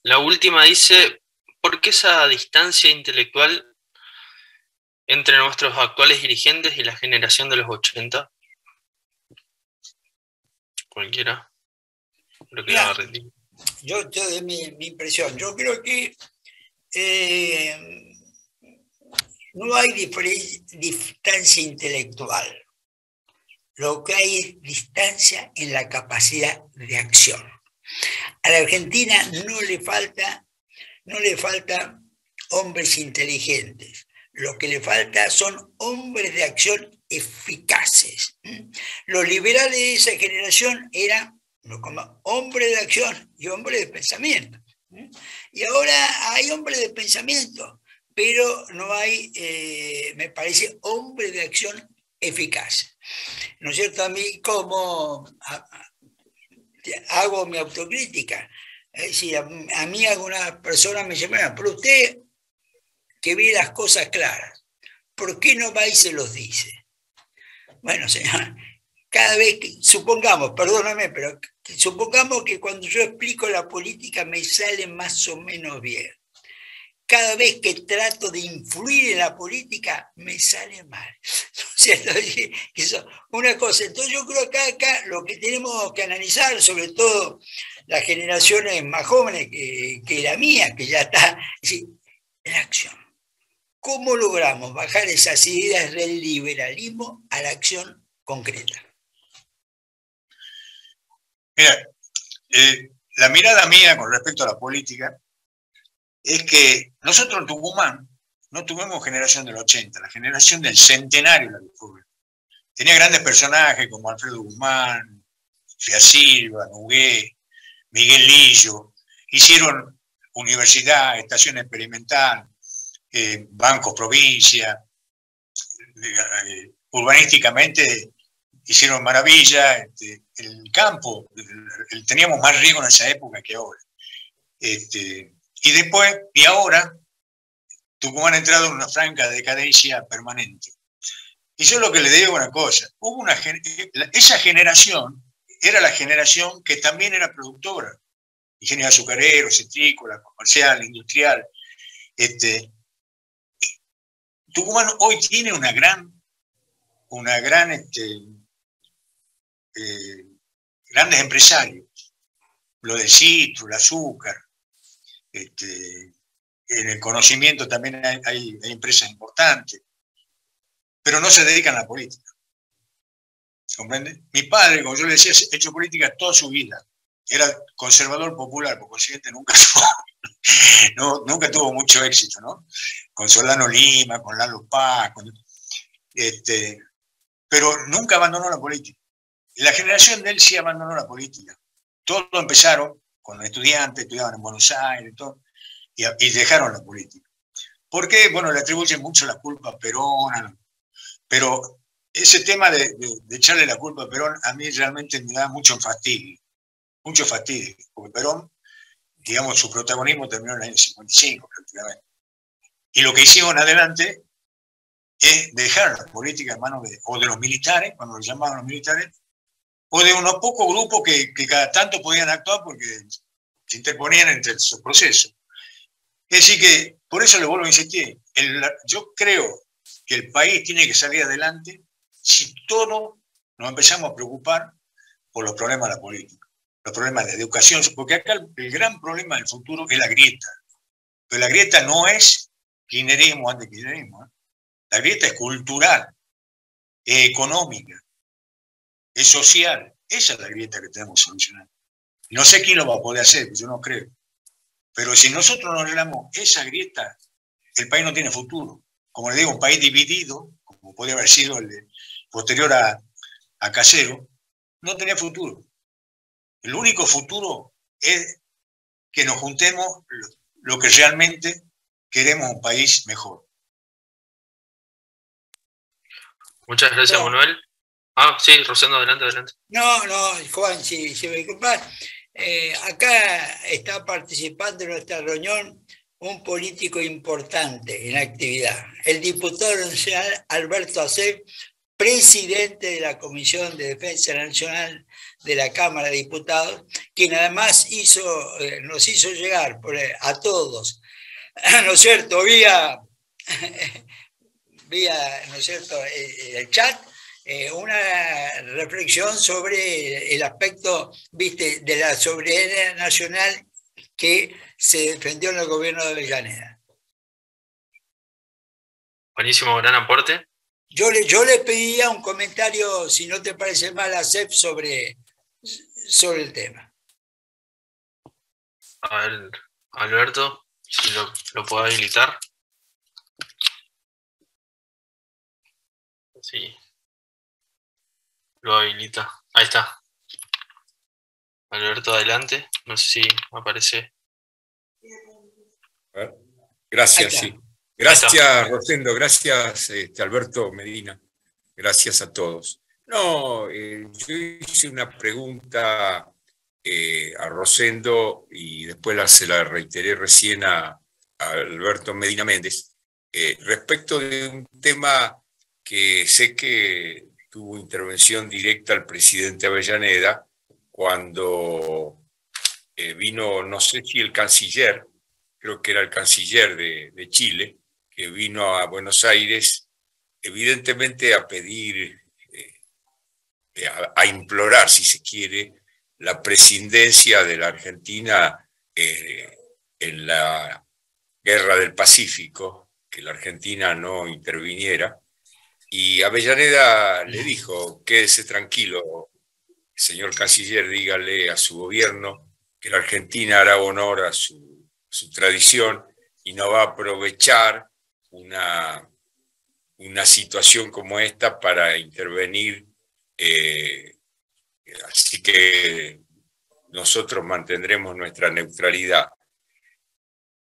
La última dice, ¿por qué esa distancia intelectual entre nuestros actuales dirigentes y la generación de los 80? Cualquiera. Creo que Mira, yo te doy mi impresión. Yo creo que no hay distancia intelectual. Lo que hay es distancia en la capacidad de acción. A la Argentina no le falta hombres inteligentes. Lo que le falta son hombres de acción eficaces. Los liberales de esa generación eran como hombres de acción y hombres de pensamiento. Y ahora hay hombres de pensamiento, pero no hay, me parece, hombres de acción eficaces. ¿No es cierto? A mí, como hago mi autocrítica, es decir, a mí algunas personas me llaman, pero usted que ve las cosas claras, ¿por qué no va y se los dice? Bueno, señor, cada vez que, supongamos, perdóname, pero supongamos que cuando yo explico la política me sale más o menos bien. Cada vez que trato de influir en la política, me sale mal. ¿Cierto? Eso, una cosa. Entonces yo creo que acá lo que tenemos que analizar, sobre todo las generaciones más jóvenes que la mía, que ya está, es la acción. ¿Cómo logramos bajar esas ideas del liberalismo a la acción concreta? Mira, la mirada mía con respecto a la política es que nosotros en Tucumán no tuvimos generación del 80, la generación del centenario de la República. Tenía grandes personajes como Alfredo Guzmán, Fia Silva, Nogué, Miguel Lillo. Hicieron universidad, estación experimental, bancos provincia, urbanísticamente hicieron maravilla. El campo, teníamos más riego en esa época que ahora. Y después, y ahora, Tucumán ha entrado en una franca decadencia permanente. Y yo lo que le digo una cosa, esa generación era la generación que también era productora, ingeniero azucarero, citrícola, comercial, industrial. Tucumán hoy tiene grandes empresarios, lo del citro, el azúcar. En el conocimiento también hay empresas importantes, pero no se dedican a la política. ¿Comprende? Mi padre, como yo le decía, ha hecho política toda su vida. Era conservador popular, por consiguiente nunca tuvo mucho éxito, ¿no? Con Solano Lima, con Lalo Paz, pero nunca abandonó la política. Y la generación de él sí abandonó la política. Todos empezaron con estudiantes, estudiaban en Buenos Aires, y dejaron la política. ¿Por qué? Bueno, le atribuyen mucho la culpa a Perón, pero ese tema de echarle la culpa a Perón a mí realmente me da mucho fastidio, porque Perón, digamos, su protagonismo terminó en el año 55 prácticamente. Y lo que hicieron adelante es dejar la política en manos o de los militares, cuando lo llamaban los militares, o de unos pocos grupos que cada tanto podían actuar porque se interponían entre esos procesos. Es decir que, por eso le vuelvo a insistir, yo creo que el país tiene que salir adelante si todos nos empezamos a preocupar por los problemas de la política, los problemas de educación, porque acá el gran problema del futuro es la grieta. Pero la grieta no es kirchnerismo antes kirchnerismo, ¿eh? La grieta es cultural, es económica, es social. Esa es la grieta que tenemos que solucionar. No sé quién lo va a poder hacer, yo no creo. Pero si nosotros no arreglamos esa grieta, el país no tiene futuro. Como le digo, un país dividido, como podría haber sido el posterior a Casero, no tenía futuro. El único futuro es que nos juntemos lo que realmente queremos, un país mejor. Muchas gracias, no. Manuel. Sí, Rosendo, adelante. No, Juan, si me disculpas, acá está participando en nuestra reunión un político importante en actividad, el diputado nacional Alberto Acep, presidente de la Comisión de Defensa Nacional de la Cámara de Diputados, quien además nos hizo llegar a todos, ¿no es cierto?, vía, ¿no es cierto?, el chat, una reflexión sobre el aspecto, viste, de la soberanía nacional que se defendió en el gobierno de Avellaneda. Buenísimo, gran aporte. Yo le pedía un comentario, si no te parece mal, a Cep sobre el tema. A ver, Alberto, si lo puedo habilitar. Sí. Lo habilita. Ahí está. Alberto, adelante. No sé si aparece. Gracias, sí. Gracias, Rosendo. Gracias, Alberto Medina. Gracias a todos. No, yo hice una pregunta a Rosendo y después se la reiteré recién a Alberto Medina Méndez, respecto de un tema que sé que tuvo intervención directa el presidente Avellaneda cuando vino, no sé si el canciller, creo que era el canciller de Chile, que vino a Buenos Aires, evidentemente a pedir, a implorar, si se quiere, la prescindencia de la Argentina en la Guerra del Pacífico, que la Argentina no interviniera. Y Avellaneda le dijo, quédese tranquilo, señor canciller, dígale a su gobierno que la Argentina hará honor a su tradición y no va a aprovechar una situación como esta para intervenir. Así que nosotros mantendremos nuestra neutralidad.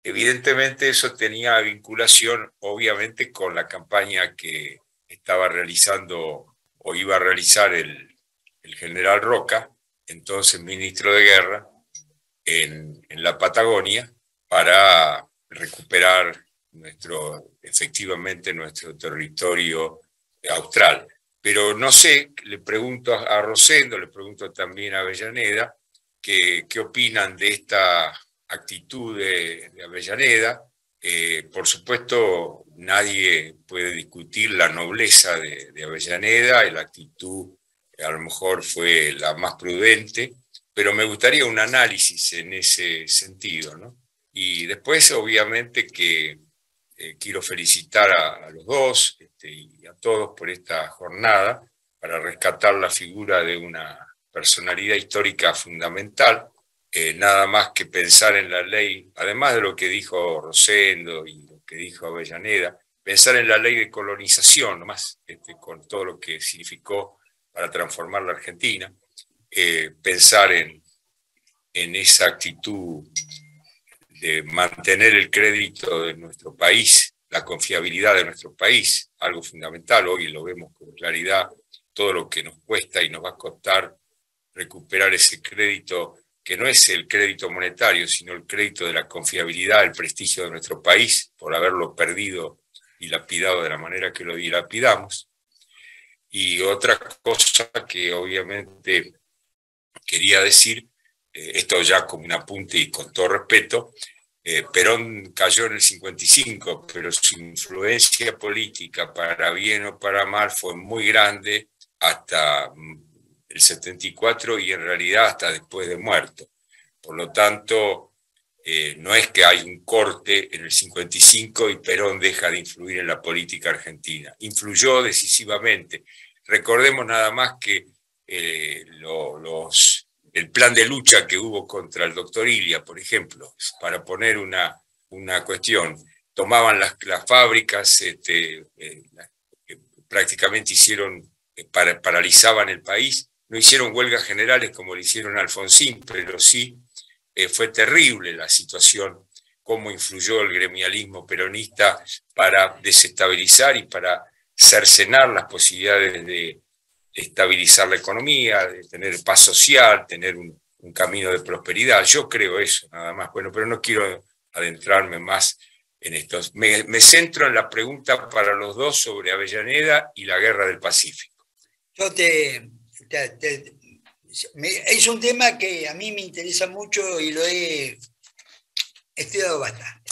Evidentemente eso tenía vinculación, obviamente, con la campaña que estaba realizando o iba a realizar el general Roca, entonces ministro de Guerra, en la Patagonia, para recuperar efectivamente nuestro territorio austral. Pero no sé, le pregunto a Rosendo, le pregunto también a Avellaneda, qué opinan de esta actitud de Avellaneda. Por supuesto, nadie puede discutir la nobleza de Avellaneda, y la actitud a lo mejor fue la más prudente, pero me gustaría un análisis en ese sentido, ¿no? Y después, obviamente, que quiero felicitar a los dos y a todos por esta jornada para rescatar la figura de una personalidad histórica fundamental. Nada más que pensar en la ley, además de lo que dijo Rosendo y lo que dijo Avellaneda, pensar en la ley de colonización, nomás, con todo lo que significó para transformar la Argentina, pensar en esa actitud de mantener el crédito de nuestro país, la confiabilidad de nuestro país, algo fundamental. Hoy lo vemos con claridad, todo lo que nos cuesta y nos va a costar recuperar ese crédito que no es el crédito monetario, sino el crédito de la confiabilidad, el prestigio de nuestro país, por haberlo perdido y lapidado de la manera que lo dilapidamos. Y otra cosa que obviamente quería decir, esto ya como un apunte y con todo respeto, Perón cayó en el 55, pero su influencia política, para bien o para mal, fue muy grande hasta el 74 y en realidad hasta después de muerto. Por lo tanto, no es que hay un corte en el 55 y Perón deja de influir en la política argentina. Influyó decisivamente. Recordemos nada más que el plan de lucha que hubo contra el doctor Ilia, por ejemplo, para poner una cuestión, tomaban las fábricas, prácticamente paralizaban el país, no hicieron huelgas generales como lo hicieron Alfonsín, pero sí fue terrible la situación, cómo influyó el gremialismo peronista para desestabilizar y para cercenar las posibilidades de estabilizar la economía, de tener paz social, tener un camino de prosperidad. Yo creo eso, nada más. Bueno, pero no quiero adentrarme más en esto. Me centro en la pregunta para los dos sobre Avellaneda y la Guerra del Pacífico. Es un tema que a mí me interesa mucho y lo he estudiado bastante.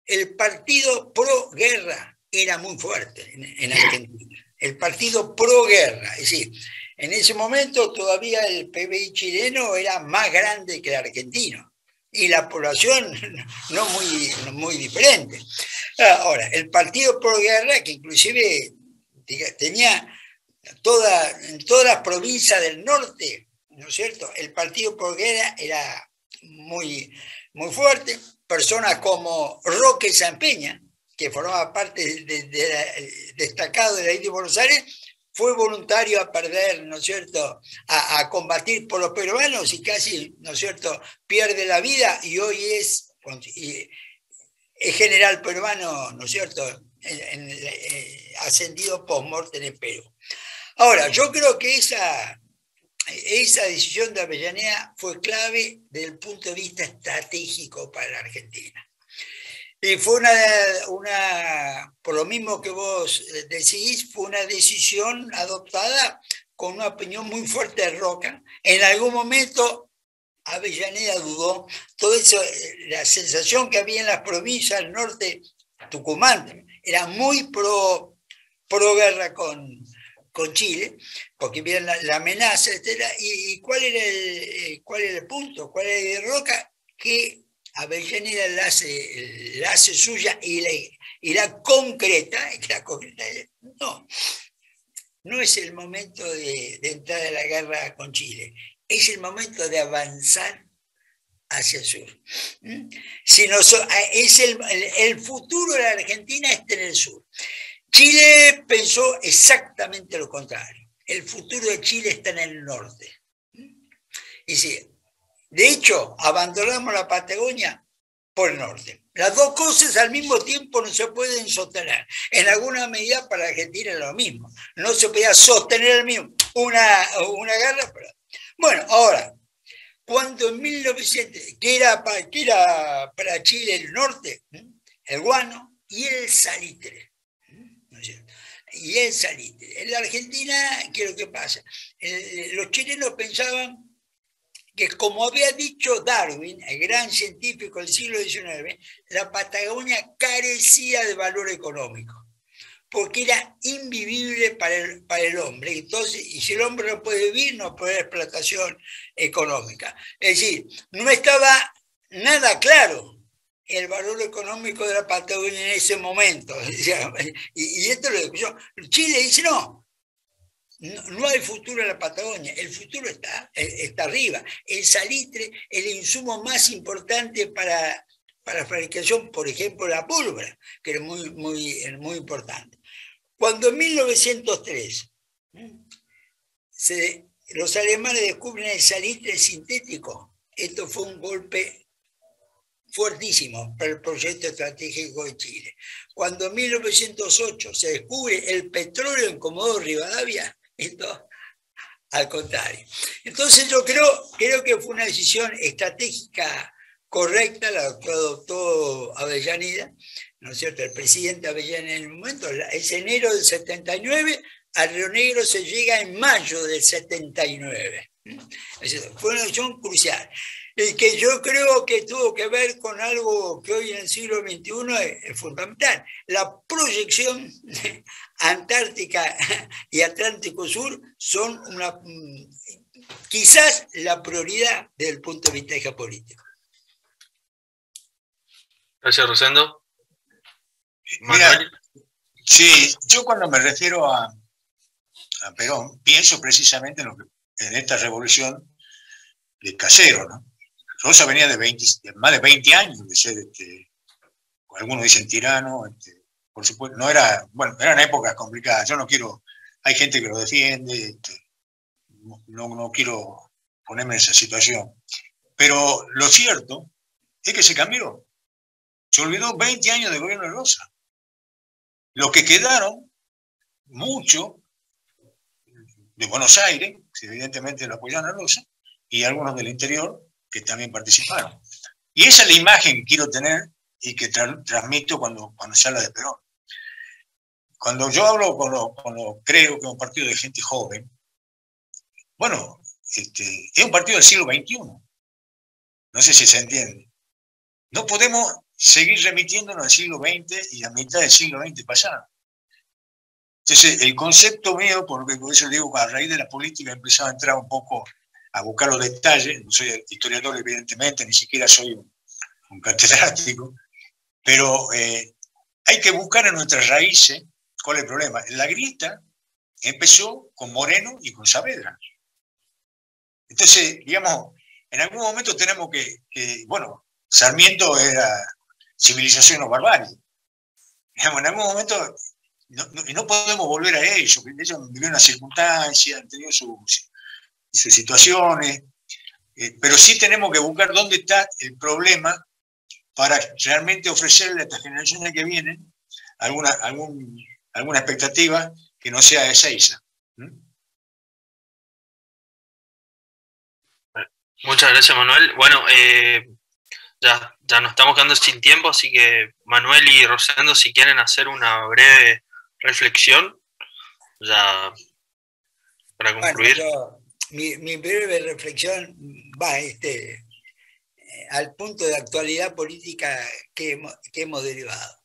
El partido pro guerra era muy fuerte en Argentina. El partido pro guerra, es decir, en ese momento todavía el PBI chileno era más grande que el argentino y la población no muy diferente. Ahora, el partido pro guerra, que inclusive tenía en todas las provincias del norte, ¿no es cierto? El partido pro guerra era muy fuerte. Personas como Roque Sampeña, que formaba parte destacado de la INDI de Buenos Aires, fue voluntario a perder, ¿no es cierto?, a combatir por los peruanos y casi, ¿no es cierto?, pierde la vida y hoy es general peruano, ¿no es cierto?, ascendido post-mortem en Perú. Ahora, yo creo que esa decisión de Avellaneda fue clave desde el punto de vista estratégico para la Argentina. Y fue por lo mismo que vos decís, fue una decisión adoptada con una opinión muy fuerte de Roca. En algún momento Avellaneda dudó. Todo eso, la sensación que había en las provincias del norte, Tucumán, era muy pro guerra con Chile, porque vieron la amenaza, etc. ¿Y cuál era el punto? ¿Cuál era el de Roca? Que Avellaneda la hace suya y la concreta, no es el momento de entrar a la guerra con Chile, es el momento de avanzar hacia el sur. El futuro de la Argentina está en el sur. Chile pensó exactamente lo contrario. El futuro de Chile está en el norte. Y sí, de hecho, abandonamos la Patagonia por el norte. Las dos cosas al mismo tiempo no se pueden sostener. En alguna medida para Argentina es lo mismo. No se podía sostener el mismo una guerra. Bueno, ahora, cuando en 1900, que era para Chile el norte, el guano y el salitre. Y el salitre. En la Argentina, ¿qué es lo que pasa? Los chilenos pensaban que, como había dicho Darwin, el gran científico del siglo XIX, la Patagonia carecía de valor económico, porque era invivible para el hombre. Entonces, y si el hombre no puede vivir, no puede haber explotación económica. Es decir, no estaba nada claro el valor económico de la Patagonia en ese momento. Y esto lo discutió. Chile dice, no hay futuro en la Patagonia, el futuro está arriba. El salitre, el insumo más importante para la fabricación, por ejemplo, la pólvora, que era muy importante. Cuando en 1903 los alemanes descubren el salitre sintético, esto fue un golpe fuertísimo para el proyecto estratégico de Chile. Cuando en 1908 se descubre el petróleo en Comodoro Rivadavia, esto al contrario. Entonces yo creo que fue una decisión estratégica correcta, la que adoptó Avellaneda, ¿no es cierto? El presidente Avellaneda en el momento, es enero del 79, a Río Negro se llega en mayo del 79. Fue una decisión crucial, y que yo creo que tuvo que ver con algo que hoy en el siglo XXI es fundamental, la proyección Antártica y Atlántico Sur son quizás la prioridad desde el punto de vista geopolítico. Gracias, Rosendo. Mira, sí, yo cuando me refiero a Perón, pienso precisamente en esta revolución de Casero, ¿no? Rosa venía de más de 20 años de ser, algunos dicen tirano, por supuesto, eran épocas complicadas, hay gente que lo defiende, no quiero ponerme en esa situación, pero lo cierto es que se cambió, se olvidó 20 años de gobierno de Rosa. Los que quedaron, mucho, de Buenos Aires, que evidentemente lo apoyaron a Rosa, y algunos del interior que también participaron. Y esa es la imagen que quiero tener y que transmito cuando se habla de Perón. Cuando yo hablo creo que es un partido de gente joven, bueno, es un partido del siglo XXI. No sé si se entiende. No podemos seguir remitiéndonos al siglo XX y a mitad del siglo XX pasado. Entonces, el concepto mío, por eso digo, a raíz de la política he empezado a entrar un poco a buscar los detalles. No soy historiador, evidentemente, ni siquiera soy un catedrático, pero hay que buscar en nuestras raíces cuál es el problema. La grieta empezó con Moreno y con Saavedra. Entonces, digamos, en algún momento tenemos bueno, Sarmiento era civilización o barbarie. Digamos, en algún momento, no podemos volver a ellos, porque ellos vivieron una circunstancia, han tenido sus situaciones, pero sí tenemos que buscar dónde está el problema para realmente ofrecerle a estas generaciones que vienen alguna expectativa que no sea Ezeiza. Muchas gracias, Manuel. Bueno, ya nos estamos quedando sin tiempo, así que Manuel y Rosendo, si quieren hacer una breve reflexión, ya para concluir. Bueno, mi breve reflexión va al punto de actualidad política que hemos derivado.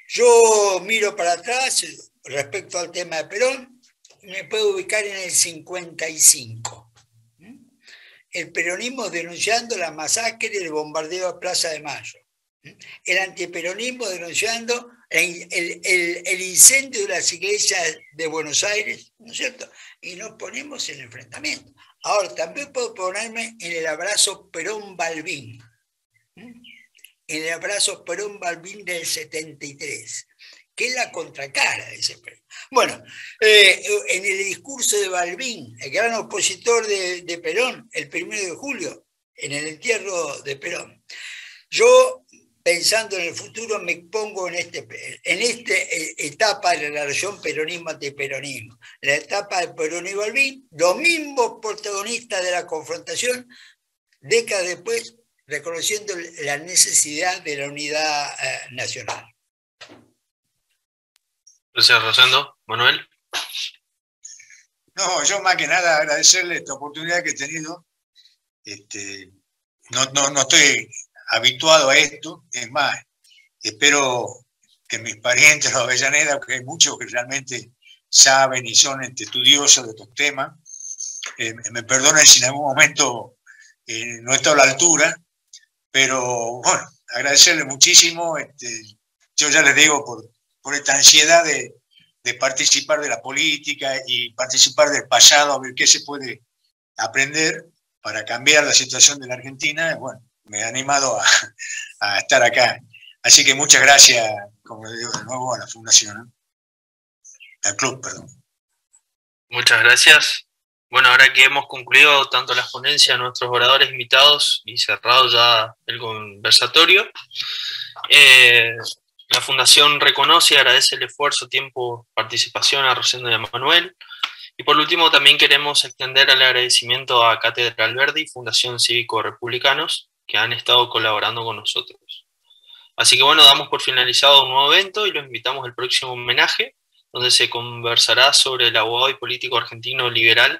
Yo miro para atrás respecto al tema de Perón, me puedo ubicar en el 55. El peronismo denunciando la masacre del bombardeo a Plaza de Mayo. El antiperonismo denunciando el incendio de las iglesias de Buenos Aires, ¿no es cierto? Y nos ponemos en el enfrentamiento. Ahora, también puedo ponerme en el abrazo Perón-Balbín. En el abrazo Perón-Balbín del 73, que es la contracara de ese Perón. Bueno, en el discurso de Balbín, el gran opositor de Perón, el 1 de julio, en el entierro de Perón, yo, pensando en el futuro, me pongo en esta etapa de la relación peronismo-antiperonismo, la etapa de Perón y Balbín, los mismos protagonistas de la confrontación, décadas después, reconociendo la necesidad de la unidad nacional. Gracias, Rosendo. Manuel. No, yo más que nada agradecerle esta oportunidad que he tenido. No estoy habituado a esto, es más, espero que mis parientes, los Avellaneda, que hay muchos que realmente saben y son estudiosos de estos temas, me perdonen si en algún momento no he estado a la altura, pero bueno, agradecerle muchísimo. Yo ya les digo, por esta ansiedad de participar de la política y participar del pasado, a ver qué se puede aprender para cambiar la situación de la Argentina, bueno, me he animado a estar acá. Así que muchas gracias, como le digo de nuevo, a la Fundación, ¿no? Al club, perdón. Muchas gracias. Bueno, ahora que hemos concluido tanto las ponencias, nuestros oradores invitados y cerrado ya el conversatorio, la Fundación reconoce y agradece el esfuerzo, tiempo, participación a Rosendo y a Manuel Y por último, también queremos extender el agradecimiento a Cátedra Alberdi y Fundación Cívico Republicanos, que han estado colaborando con nosotros. Así que bueno, damos por finalizado un nuevo evento y los invitamos al próximo homenaje, donde se conversará sobre el abogado y político argentino liberal,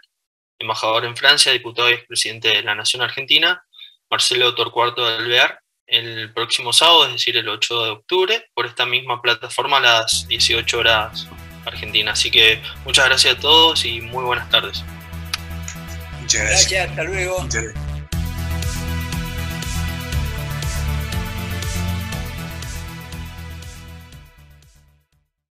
embajador en Francia, diputado y expresidente de la Nación Argentina, Marcelo Torcuato de Alvear, el próximo sábado, es decir, el 8 de octubre, por esta misma plataforma a las 18 horas Argentina. Así que muchas gracias a todos y muy buenas tardes. Muchas gracias. Gracias, hasta luego. Muchas gracias.